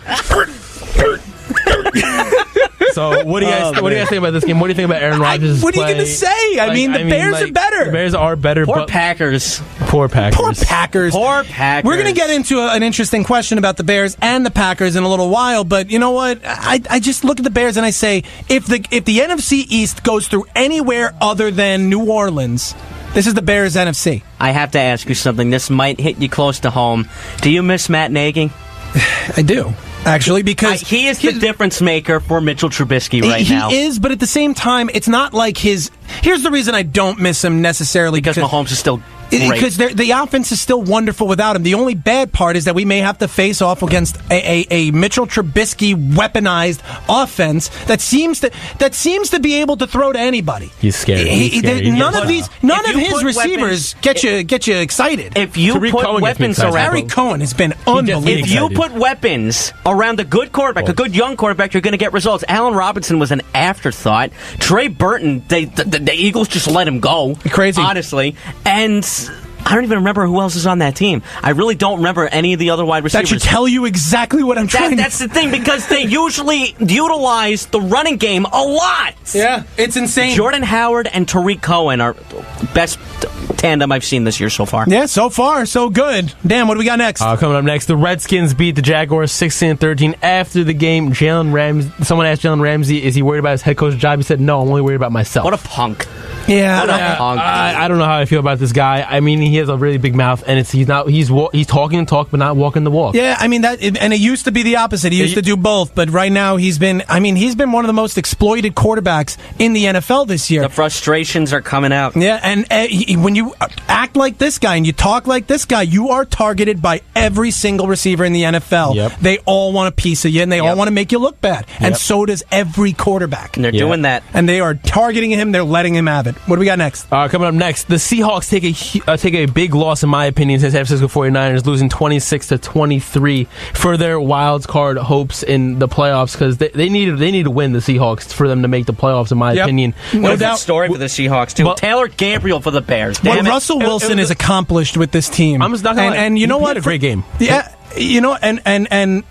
So, what do you guys think about this game? What do you think about Aaron Rodgers' What are you play? going to say? The Bears are better. The Bears are better. Poor Packers. Poor Packers. We're going to get into an interesting question about the Bears and the Packers in a little while, but you know what? I just look at the Bears and I say, if the NFC East goes through anywhere other than New Orleans, this is the Bears NFC. I have to ask you something. This might hit you close to home. Do you miss Matt Nagy? I do. Actually, because he is the difference maker for Mitchell Trubisky now. He is, but at the same time, it's not like his... Here's the reason I don't miss him necessarily. Because Mahomes is still great. Because the offense is still wonderful without him. The only bad part is that we may have to face off against a Mitchell Trubisky weaponized offense that seems to be able to throw to anybody. He's scary. None of his receivers get you excited. If you put weapons around... Harry Cohen has been unbelievable. If you put weapons around a good quarterback, a good young quarterback, you're going to get results. Allen Robinson was an afterthought. Trey Burton, the Eagles just let him go. Crazy. Honestly. And I don't even remember who else is on that team. I really don't remember any of the other wide receivers. That should tell you exactly what I'm trying to... That's the thing, because they usually utilize the running game a lot. Yeah, it's insane. Jordan Howard and Tariq Cohen are best tandem I've seen this year so far. Yeah, so far, so good. Dan, what do we got next? Coming up next, the Redskins beat the Jaguars 16-13. After the game, someone asked Jalen Ramsey, is he worried about his head coach job? He said, no, I'm only worried about myself. What a punk. Yeah, I don't know how I feel about this guy. I mean, he has a really big mouth, and he's talking the talk, but not walking the walk. Yeah, I mean and it used to be the opposite. He used to do both, but right now he's been one of the most exploited quarterbacks in the NFL this year. The frustrations are coming out. Yeah, and when you act like this guy and you talk like this guy, you are targeted by every single receiver in the NFL. Yep. They all want a piece of you, and they all want to make you look bad. And so does every quarterback. And they're doing that. And they are targeting him. They're letting him have it. What do we got next? Coming up next, the Seahawks take a big loss, in my opinion, to San Francisco 49ers, losing 26-23 for their wild card hopes in the playoffs, because they need to win, the Seahawks, for them to make the playoffs, in my opinion. What a good story for the Seahawks, too. Taylor Gabriel for the Bears. What Russell Wilson has accomplished with this team. I'm just not gonna lie. And you know what? He had a great game. Yeah, and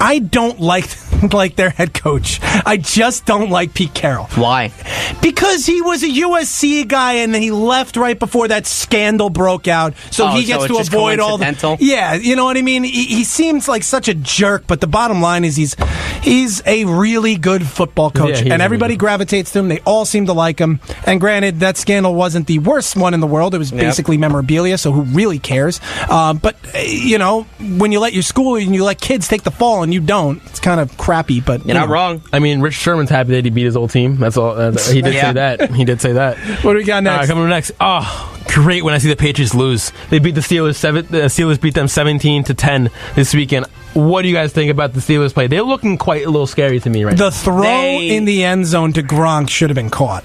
I don't like their head coach. I just don't like Pete Carroll. Why? Because he was a USC guy and then he left right before that scandal broke out. So he gets to avoid all the... Yeah, you know what I mean? He seems like such a jerk, but the bottom line is he's a really good football coach. And everybody gravitates to him. They all seem to like him. And granted, that scandal wasn't the worst one in the world. It was basically memorabilia, so who really cares? But, when you let your school and you let kids take the fall and you don't, it's kind of crappy, but you're not wrong. I mean, Rich Sherman's happy that he beat his old team. That's all. He did say that. He did say that. What do we got next? Coming up next. Oh, great when I see the Patriots lose. They beat the Steelers. The Steelers beat them 17-10 this weekend. What do you guys think about the Steelers play? They're looking quite a little scary to me right now. The throw in the end zone to Gronk should have been caught.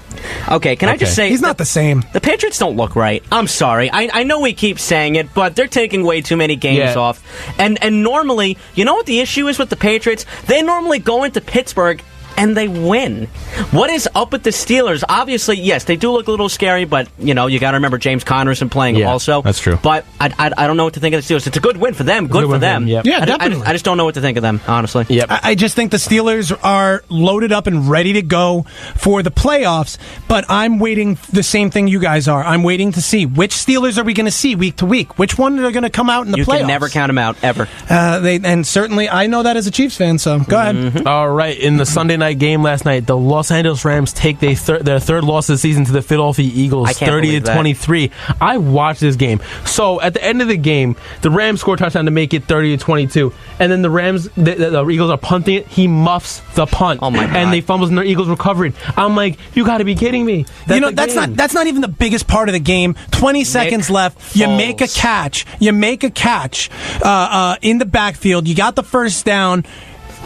Okay, can I just say... He's not the same. The Patriots don't look right. I'm sorry. I know we keep saying it, but they're taking way too many games off. And normally, you know what the issue is with the Patriots? They normally go into Pittsburgh and they win. What is up with the Steelers? Obviously, yes, they do look a little scary, but, you got to remember James Connerson playing also. That's true. But I don't know what to think of the Steelers. It's a good win for them. Good for them. Yeah, definitely. I just don't know what to think of them, honestly. Yep. I just think the Steelers are loaded up and ready to go for the playoffs, but I'm waiting the same thing you guys are. I'm waiting to see which Steelers are we going to see week to week. Which one are going to come out in the playoffs? You can never count them out, ever. And certainly, I know that as a Chiefs fan, so go ahead. All right, in the Sunday night game last night, the Los Angeles Rams take their third loss of the season to the Philadelphia Eagles, 30-23. I watched this game. So at the end of the game, the Rams score a touchdown to make it 30-22, and then the Eagles are punting it. He muffs the punt, oh my God, and they fumbles, and the Eagles recover it. I'm like, you got to be kidding me! That's not even the biggest part of the game. 20 seconds left. You make a catch. In the backfield. You got the first down.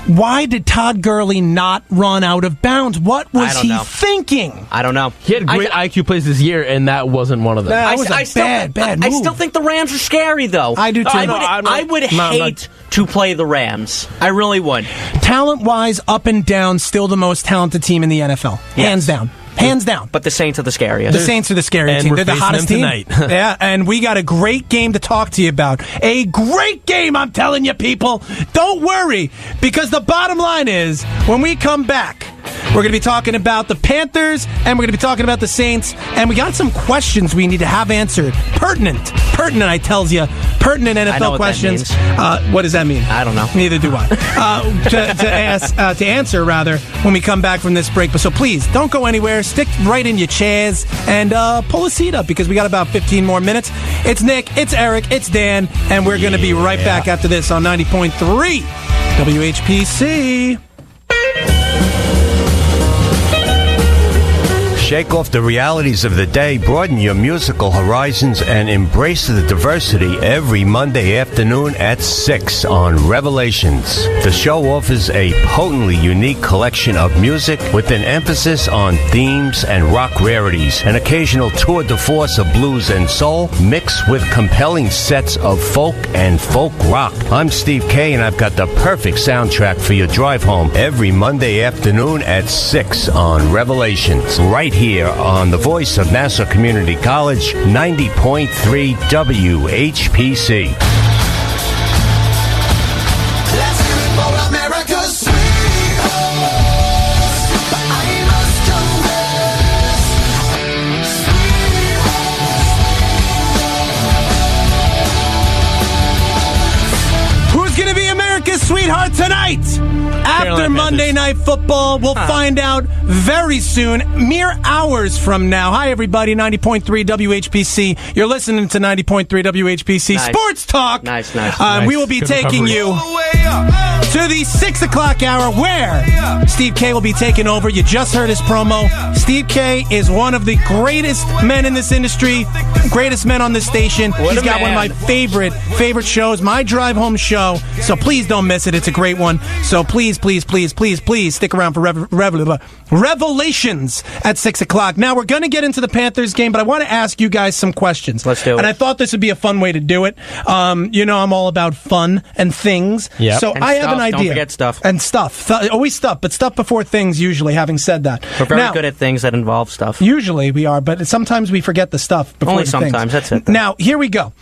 Why did Todd Gurley not run out of bounds? What was he thinking? I don't know. He had great IQ plays this year, and that wasn't one of them. That was a bad move. I still think the Rams are scary, though. I do too. I would hate to play the Rams. I really would. Talent-wise, up and down, still the most talented team in the NFL. Hands down. Hands down. But the Saints are the scariest. The Saints are the scariest team. They're the hottest team tonight. Yeah, and we got a great game to talk to you about. A great game, I'm telling you, people. Don't worry, because the bottom line is, when we come back, we're going to be talking about the Panthers, and we're going to be talking about the Saints, and we got some questions we need to have answered. Pertinent, I tells you. Pertinent NFL questions. What does that mean? I don't know. Neither do I. To answer, rather, when we come back from this break. But so please, don't go anywhere. Stick right in your chairs and pull a seat up, because we got about 15 more minutes. It's Nick, it's Eric, it's Dan, and we're going to be right back after this on 90.3 WHPC. Shake off the realities of the day, broaden your musical horizons, and embrace the diversity every Monday afternoon at 6 on Revelations. The show offers a potently unique collection of music with an emphasis on themes and rock rarities, an occasional tour de force of blues and soul, mixed with compelling sets of folk and folk rock. I'm Steve K, and I've got the perfect soundtrack for your drive home every Monday afternoon at 6 on Revelations, right here on the voice of Nassau Community College, 90.3 WHPC. sweetheart, tonight, after Monday Night Football, we'll find out very soon, mere hours from now. Hi, everybody, 90.3 WHPC. You're listening to 90.3 WHPC Sports Talk. Nice. We will be taking you to the 6 o'clock hour where Steve K will be taking over. You just heard his promo. Steve K is one of the greatest men in this industry, greatest men on this station. He's got one of my favorite shows, my drive home show. So please don't miss it. It's a great one. So please stick around for Revelations at 6 o'clock. Now we're going to get into the Panthers game, but I want to ask you guys some questions. Let's do it. And I thought this would be a fun way to do it. I'm all about fun and things. Yep. So And I have stuff. an idea. Don't forget stuff. And stuff. Always stuff, but stuff before things usually, having said that. We're very good at things that involve stuff. Usually we are, but sometimes we forget the stuff before Only the sometimes, things. that's it. Now, here we go.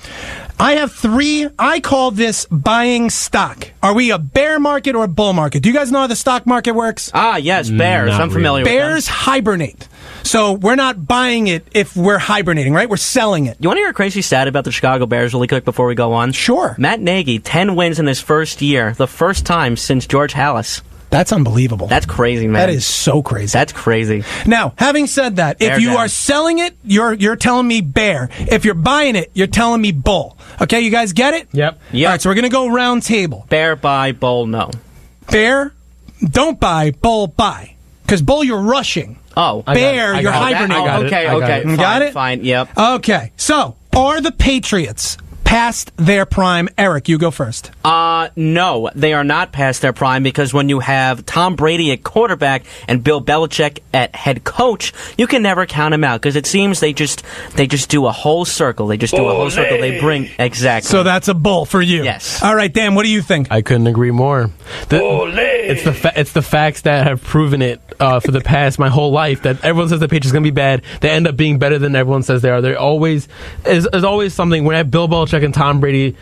I have 3. I call this buying stock. Are we a bear market or a bull market? Do you guys know how the stock market works? Yes, bears. I'm familiar with them. Bears hibernate. So we're not buying it if we're hibernating, right? We're selling it. You want to hear a crazy stat about the Chicago Bears really quick before we go on? Sure. Matt Nagy, 10 wins in his first year, the first time since George Halas. That's unbelievable. That's crazy, man. That is so crazy. That's crazy. Now, having said that, if you are selling it, you're telling me bear. If you're buying it, you're telling me bull. Okay, you guys get it? Yep. All right, so we're going to go round table. Bear, buy, bull, no. Bear, don't buy, bull, buy. Because bull, you're rushing. Oh. Bear, you're hibernating. Okay. Got it? Fine, yep. Okay, so are the Patriots past their prime? Eric, you go first. No, they are not past their prime because when you have Tom Brady at quarterback and Bill Belichick at head coach, you can never count them out because it seems they just do a whole circle. They just do a whole circle. They bring exactly. So that's a bull for you. Yes. All right, Dan, what do you think? I couldn't agree more. It's the facts that have proven it for the past my whole life that everyone says the Patriots going to be bad. They end up being better than everyone says they are. There's always something. When I have Bill Belichick and Tom Brady,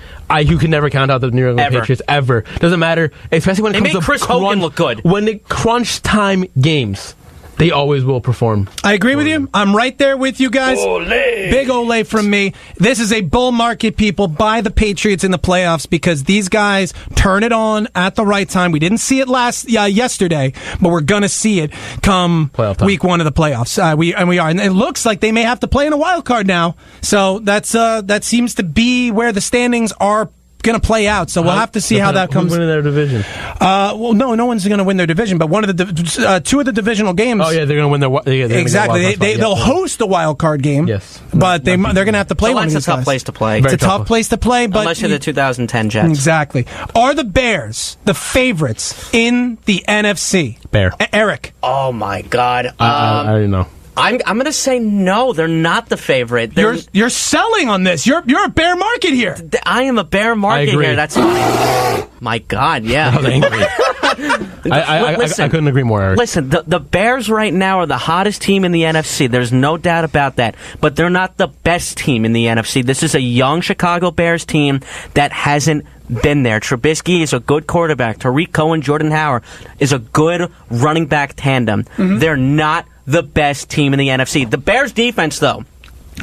you can never count out the New England Patriots ever. Doesn't matter, especially when it comes to Chris Hogan look good. When the crunch time games, they always will perform. I agree with you. I'm right there with you guys. Big ole from me. This is a bull market, people. Buy the Patriots in the playoffs because these guys turn it on at the right time. We didn't see it yesterday, but we're going to see it come week 1 of the playoffs. We are. And it looks like they may have to play in a wild card now. So that seems to be where the standings are going to play out, so we'll have to see how that comes. Who's winning their division? Well, no one's going to win their division, but one of the 2 of the divisional games. Oh yeah, they're going to win their exactly. They'll host a wild card game. Yes, but they're going to have to play one of these guys. It's a tough place to play. It's a tough place to play, but unless you're the 2010 Jets. Exactly. Are the Bears the favorites in the NFC? Bear. Eric. Oh my God. I don't know. I'm going to say no. They're not the favorite. You're selling on this. You're a bear market here. I am a bear market here. That's funny. My God, yeah. I was angry. I couldn't agree more, Eric. Listen, the Bears right now are the hottest team in the NFC. There's no doubt about that. But they're not the best team in the NFC. This is a young Chicago Bears team that hasn't been there. Trubisky is a good quarterback. Tariq Cohen, Jordan Howard is a good running back tandem. Mm-hmm. They're not the best team in the NFC. The Bears defense, though,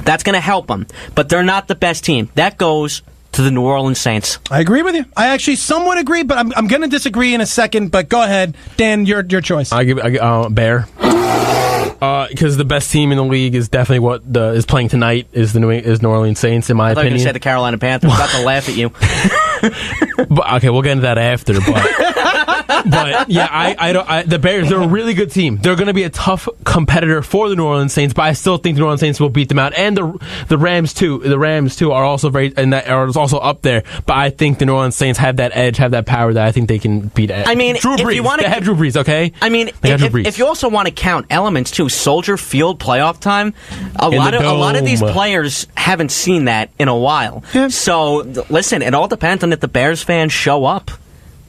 that's going to help them. But they're not the best team. That goes to the New Orleans Saints. I agree with you. I actually somewhat agree, but I'm going to disagree in a second. But go ahead, Dan, your choice. I give Bear. Because the best team in the league is definitely what is playing tonight is New Orleans Saints, in my opinion. I thought you were going to say the Carolina Panthers. I'm about to laugh at you. Okay, we'll get into that after. But yeah, the Bears, they're a really good team. They're going to be a tough competitor for the New Orleans Saints, but I still think the New Orleans Saints will beat them out. And the Rams too. The Rams too are also are also up there. But I think the New Orleans Saints have that edge, have that power that I think they can beat. I mean, Drew Brees. They have Drew Brees. Okay. I mean, if you also want to count elements too, Soldier Field playoff time. A lot of these players haven't seen that in a while. Yeah. So listen, it all depends on if the Bears fans show up.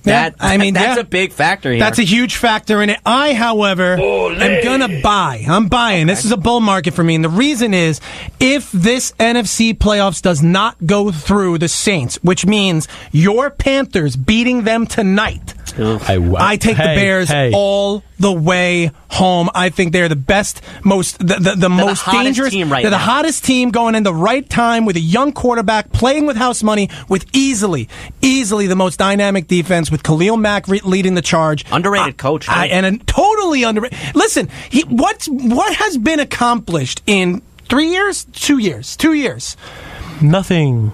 That's a big factor here. That's a huge factor in it. I, however, am going to buy. I'm buying. Okay. This is a bull market for me. And the reason is, if this NFC playoffs does not go through the Saints, which means your Panthers beating them tonight, I take the Bears all the way home. I think they're the best, most dangerous team right They're the now. hottest team going in the right time with a young quarterback playing with house money with easily the most dynamic defense with Khalil Mack leading the charge. Underrated coach. And a totally underrated. Listen, what has been accomplished in 3 years? 2 years? 2 years. Nothing.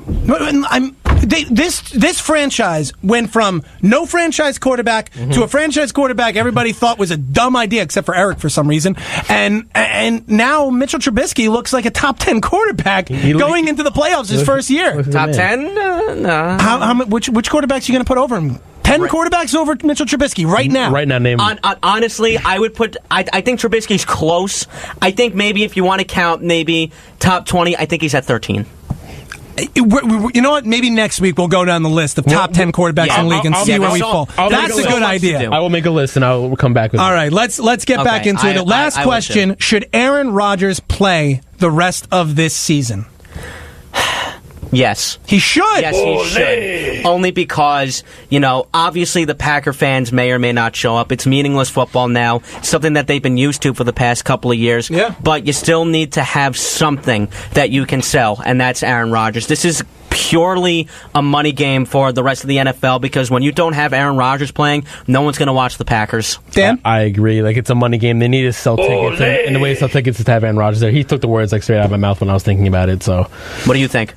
This franchise went from no franchise quarterback to a franchise quarterback everybody thought was a dumb idea, except for Eric for some reason. And now Mitchell Trubisky looks like a top 10 quarterback going into the playoffs his first year. Top 10? No. Which quarterbacks are you going to put over him? 10 quarterbacks over Mitchell Trubisky right now. Right now, name. Honestly, I would put. I think Trubisky's close. I think maybe if you want to count maybe top 20, I think he's at 13. You know what? Maybe next week we'll go down the list of top 10 quarterbacks in the league and see where we fall. That's a good idea. I will make a list and I'll come back with it. All right, let's get back into it. Last question: should Aaron Rodgers play the rest of this season? Yes. He should. Yes, he should. Only because, obviously the Packer fans may or may not show up. It's meaningless football now. Something that they've been used to for the past couple of years. Yeah. But you still need to have something that you can sell, and that's Aaron Rodgers. This is purely a money game for the rest of the NFL because when you don't have Aaron Rodgers playing, no one's going to watch the Packers. Dan? I agree. Like, it's a money game. They need to sell tickets. And the way to sell tickets is to have Aaron Rodgers there. He took the words straight out of my mouth when I was thinking about it. So, what do you think?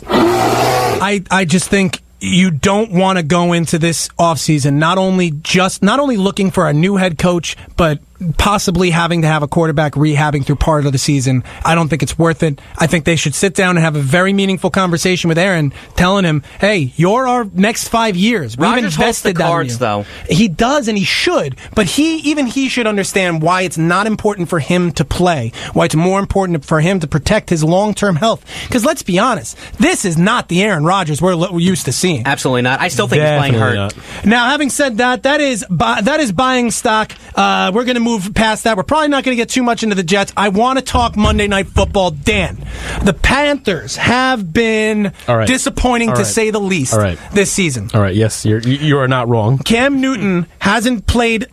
I just think you don't want to go into this offseason not only looking for a new head coach, but possibly having to have a quarterback rehabbing through part of the season. I don't think it's worth it. I think they should sit down and have a very meaningful conversation with Aaron, telling him, hey, you're our next 5 years. We've Rodgers invested holds the cards, that in you. though. He does, and he should, but he should understand why it's not important for him to play, why it's more important for him to protect his long-term health. Because let's be honest, this is not the Aaron Rodgers we're used to seeing. Absolutely not. I still think he's playing hurt. Not. Now, having said that, that is buying stock. We're going to move past that. We're probably not going to get too much into the Jets. I want to talk Monday Night Football. Dan, the Panthers have been disappointing to say the least this season. All right, yes, you are not wrong. Cam Newton hasn't played.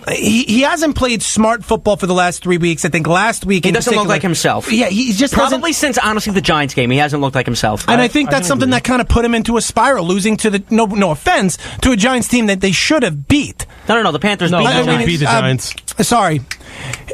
He hasn't played smart football for the last 3 weeks. I think last week he doesn't look like himself. Yeah, he just probably since honestly the Giants game he hasn't looked like himself. And I think that's something that kind of put him into a spiral, losing to the no offense to a Giants team that they should have beat. No, the Panthers beat beat the Giants. Sorry.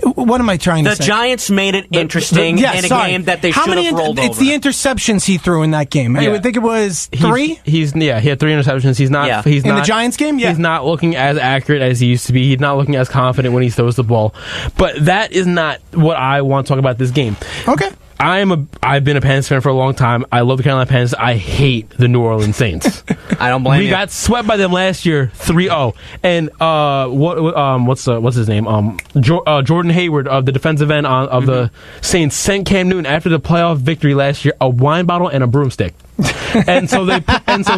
What am I trying to say? The Giants made it interesting in a game that they should have rolled over. It's the interceptions he threw in that game. I would think it was 3. He had 3 interceptions. He's not in the Giants game. Yeah, he's not looking as accurate as he used to be. He's not looking as confident when he throws the ball. But that is not what I want to talk about this game. Okay. I've been a Panthers fan for a long time. I love the Carolina Panthers. I hate the New Orleans Saints. I don't blame you. We got swept by them last year, 3-0. And what's his name? Jordan Hayward of the defensive end of the Saints sent Cam Newton after the playoff victory last year a wine bottle and a broomstick. and so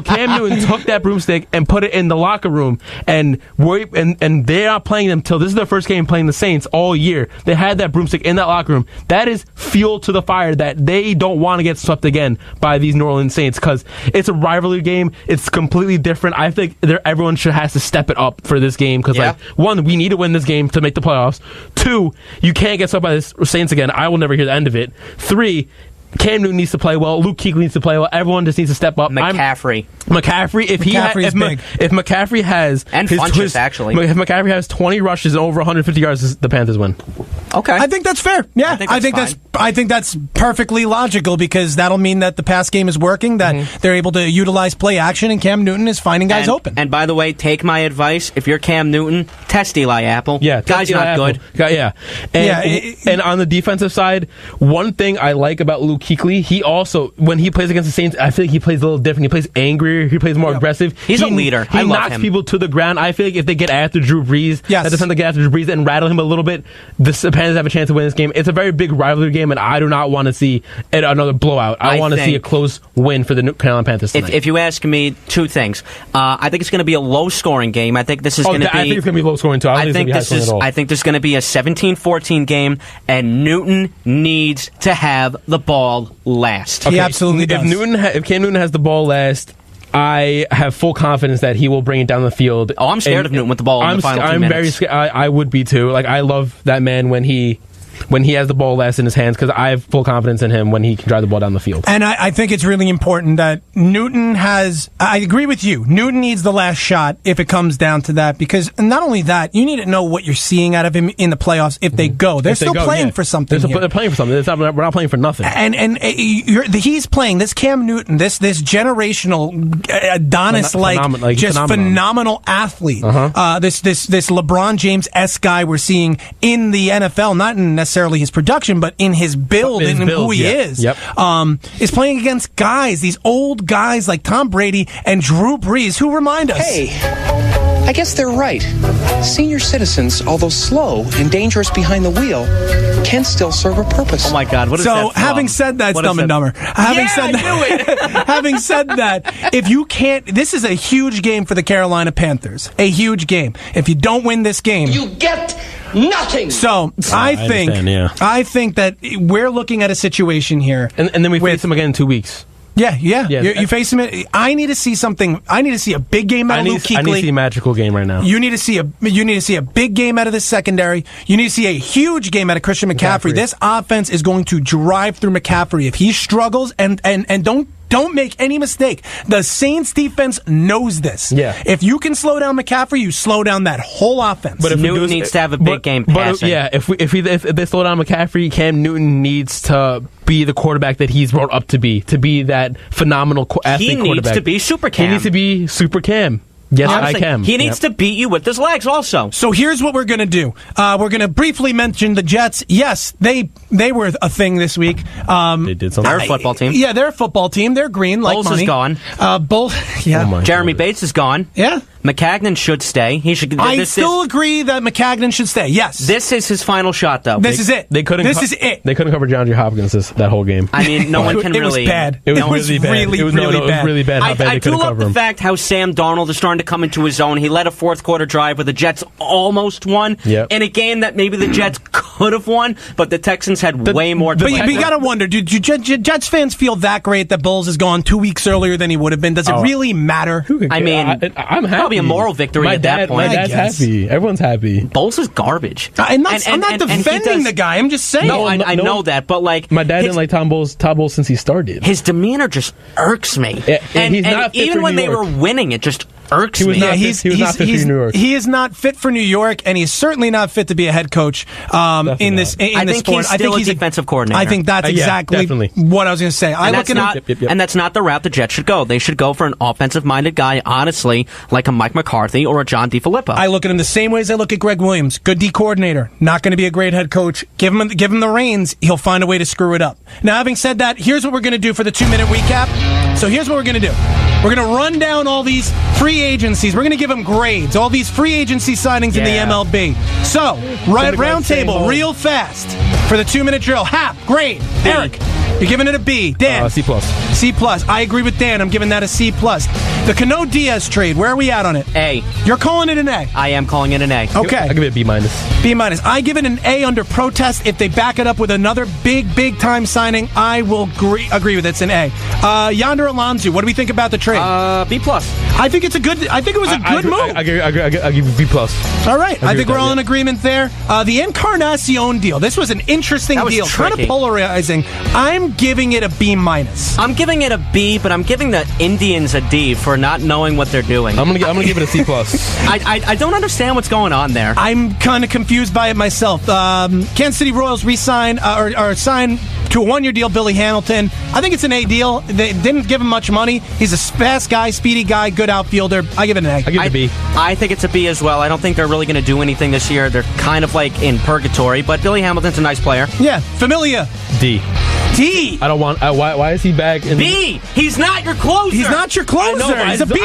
Cam Newton took that broomstick and put it in the locker room, and they're not playing them till this is their first game playing the Saints all year. They had that broomstick in that locker room. That is fuel to the fire that they don't want to get swept again by these New Orleans Saints because it's a rivalry game. It's completely different. I think everyone has to step it up for this game because one, we need to win this game to make the playoffs. 2, you can't get swept by the Saints again. I will never hear the end of it. 3, Cam Newton needs to play well. Luke Kuechly needs to play well. Everyone just needs to step up. McCaffrey. If McCaffrey has and Funchess, actually, if McCaffrey has 20 rushes and over 150 yards, the Panthers win. Okay, I think that's fair. Yeah, I think that's perfectly logical because that'll mean that the pass game is working, that they're able to utilize play action, and Cam Newton is finding guys open. And by the way, take my advice: if you're Cam Newton, test Eli Apple. Yeah, guy's not good. And on the defensive side, one thing I like about Luke Kuechly, he also, when he plays against the Saints, I feel like he plays a little different. He plays angrier. He plays more aggressive. He's a leader. He knocks people to the ground. I feel like if they get after Drew Brees, that defense get after Drew Brees and rattle him a little bit, the Panthers have a chance to win this game. It's a very big rivalry game, and I do not want to see another blowout. I want to see a close win for the Carolina Panthers tonight. If you ask me, 2 things. I think it's going to be a low-scoring game. I think this is going to be... I think it's going to be low-scoring, too. I think this is going to be a 17-14 game, and Newton needs to have the ball last. He absolutely does. If Cam Newton has the ball last, I have full confidence that he will bring it down the field. Oh, I'm scared of Newton with the ball in the final 2 minutes. I'm very scared. I would be too. Like, I love that man when he has the ball last in his hands, because I have full confidence in him when he can drive the ball down the field. And I think it's really important that Newton has... I agree with you. Newton needs the last shot if it comes down to that, because not only that, you need to know what you're seeing out of him in the playoffs if they go. They're still playing for something here. They're playing for something. We're not playing for nothing. And he's playing, this Cam Newton, this generational Adonis-like, just phenomenal athlete. This LeBron James-esque guy we're seeing in the NFL, not in necessarily his production, but in his build and who he is. Is playing against guys, these old guys like Tom Brady and Drew Brees, who remind us. Hey, I guess they're right. Senior citizens, although slow and dangerous behind the wheel, can still serve a purpose. Oh my God! What is that? So, having said that, Dumb and Dumber. Having said that, if you can't, this is a huge game for the Carolina Panthers. A huge game. If you don't win this game, you get nothing. So I think that we're looking at a situation here, and then we face them again in 2 weeks. Yeah. You face him. I need to see something. I need to see a big game out of Luke Kuechly. I need to see a magical game right now. You need to see a big game out of this secondary. You need to see a huge game out of Christian McCaffrey. This offense is going to drive through McCaffrey if he struggles. And don't make any mistake. The Saints defense knows this. Yeah. If you can slow down McCaffrey, you slow down that whole offense. But if Newton needs to have a big game passing. If they slow down McCaffrey, Cam Newton needs to be the quarterback that he's brought up to be that phenomenal athlete quarterback. He needs to be Super Cam. He needs to be Super Cam. Yes, honestly, I can. He needs to beat you with his legs also. So here's what we're going to do. We're going to briefly mention the Jets. Yes, they were a thing this week. They did something. They're a football team. Yeah, they're a football team. They're green like Bowles money. is gone. Jeremy Bates is gone. Yeah. McCagnon should stay. He should. I still agree that McCagnon should stay. Yes. This is his final shot, though. This is it. This is it. They couldn't cover DeAndre Hopkins that whole game. I mean, no one can really. It was bad. It was really bad. It was really bad. How bad they couldn't cover him. I do love the fact how Sam Darnold is starting to come into his own. He led a fourth quarter drive where the Jets almost won in a game that maybe the Jets could have won, but the Texans had way more. But you got to wonder, do Jets fans feel that great that Bowles is gone 2 weeks earlier than he would have been? Does it really matter? I mean, I'm happy. Probably a moral victory at that point. My dad's happy. Everyone's happy. Bowles is garbage. I'm not defending the guy. I'm just saying. No, I know that, but like my dad didn't like Todd Bowles since he started. His demeanor just irks me. And he's not fit even for when New they York. were winning, it just irks me. He was not fit for New York. He is not fit for New York, and he's certainly not fit to be a head coach in this sport. I think he's a defensive coordinator. I think that's exactly what I was going to say. And that's not the route the Jets should go. They should go for an offensive-minded guy, honestly, like a Mike McCarthy or a John DeFilippo. I look at him the same way as I look at Greg Williams. Good D coordinator, not going to be a great head coach. Give him the reins. He'll find a way to screw it up. Now, having said that, here's what we're going to do for the 2-minute recap. So here's what we're going to do. We're going to run down all these free agencies. We're going to give them grades. All these free agency signings in the MLB. So, round table, real fast for the 2-minute drill. Hap, grade. B. Eric, you're giving it a B. Dan, C+. C+. I agree with Dan. I'm giving that a C+. The Cano Diaz trade. Where are we at on it? A. You're calling it an A. I am calling it an A. Okay. I give it a B-. B-. I give it an A under protest. If they back it up with another big time signing, I will agree with it. It's an A. Yonder Alonso. What do we think about the trade? B+. I think it was a good move. I give B+. All right. I think we're all in agreement there. The Encarnacion deal. This was an interesting deal. Kind of polarizing. I'm giving it a B-. I'm giving it a B, but I'm giving the Indians a D for not knowing what they're doing. I'm gonna give it a C+. I don't understand what's going on there. I'm kind of confused by it myself. Kansas City Royals re-sign or sign to a 1-year deal Billy Hamilton. I think it's an A deal. They didn't give him much money. He's a fast guy, speedy guy, good outfielder. I give it an A. I give it a B. I think it's a B as well. I don't think they're really going to do anything this year. They're kind of like in purgatory, but Billy Hamilton's a nice player. Yeah. Familia. D. D. I don't want. Why is he back? B. He's not your closer. He's not your closer. He's a B+.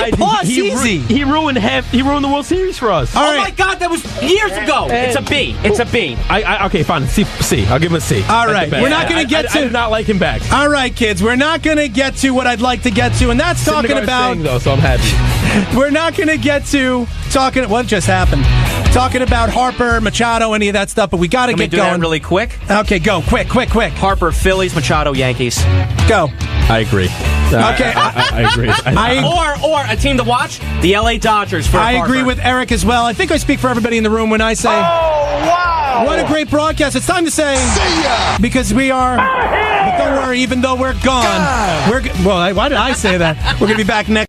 Easy. He ruined the World Series for us. Oh my God, that was years ago. It's a B. It's a B. Okay, fine. C. I'll give him a C. All right. We're not going to get to. I do not like him back. All right, kids. We're not going to get to what I'd like to get to, and that's talking about. Saying, though, so I'm happy. We're not going to get to talking. What just happened? Talking about Harper, Machado, any of that stuff, but we got to get going. That really quick. Okay, go quick. Harper, Phillies, Machado, Yankees. Go. I agree. Okay, I agree. Or a team to watch, the LA Dodgers. For I agree with Eric as well. I think I speak for everybody in the room when I say, wow! What a great broadcast. It's time to say, see ya! Because we are, but don't worry, even though we're gone, why did I say that? We're going to be back next.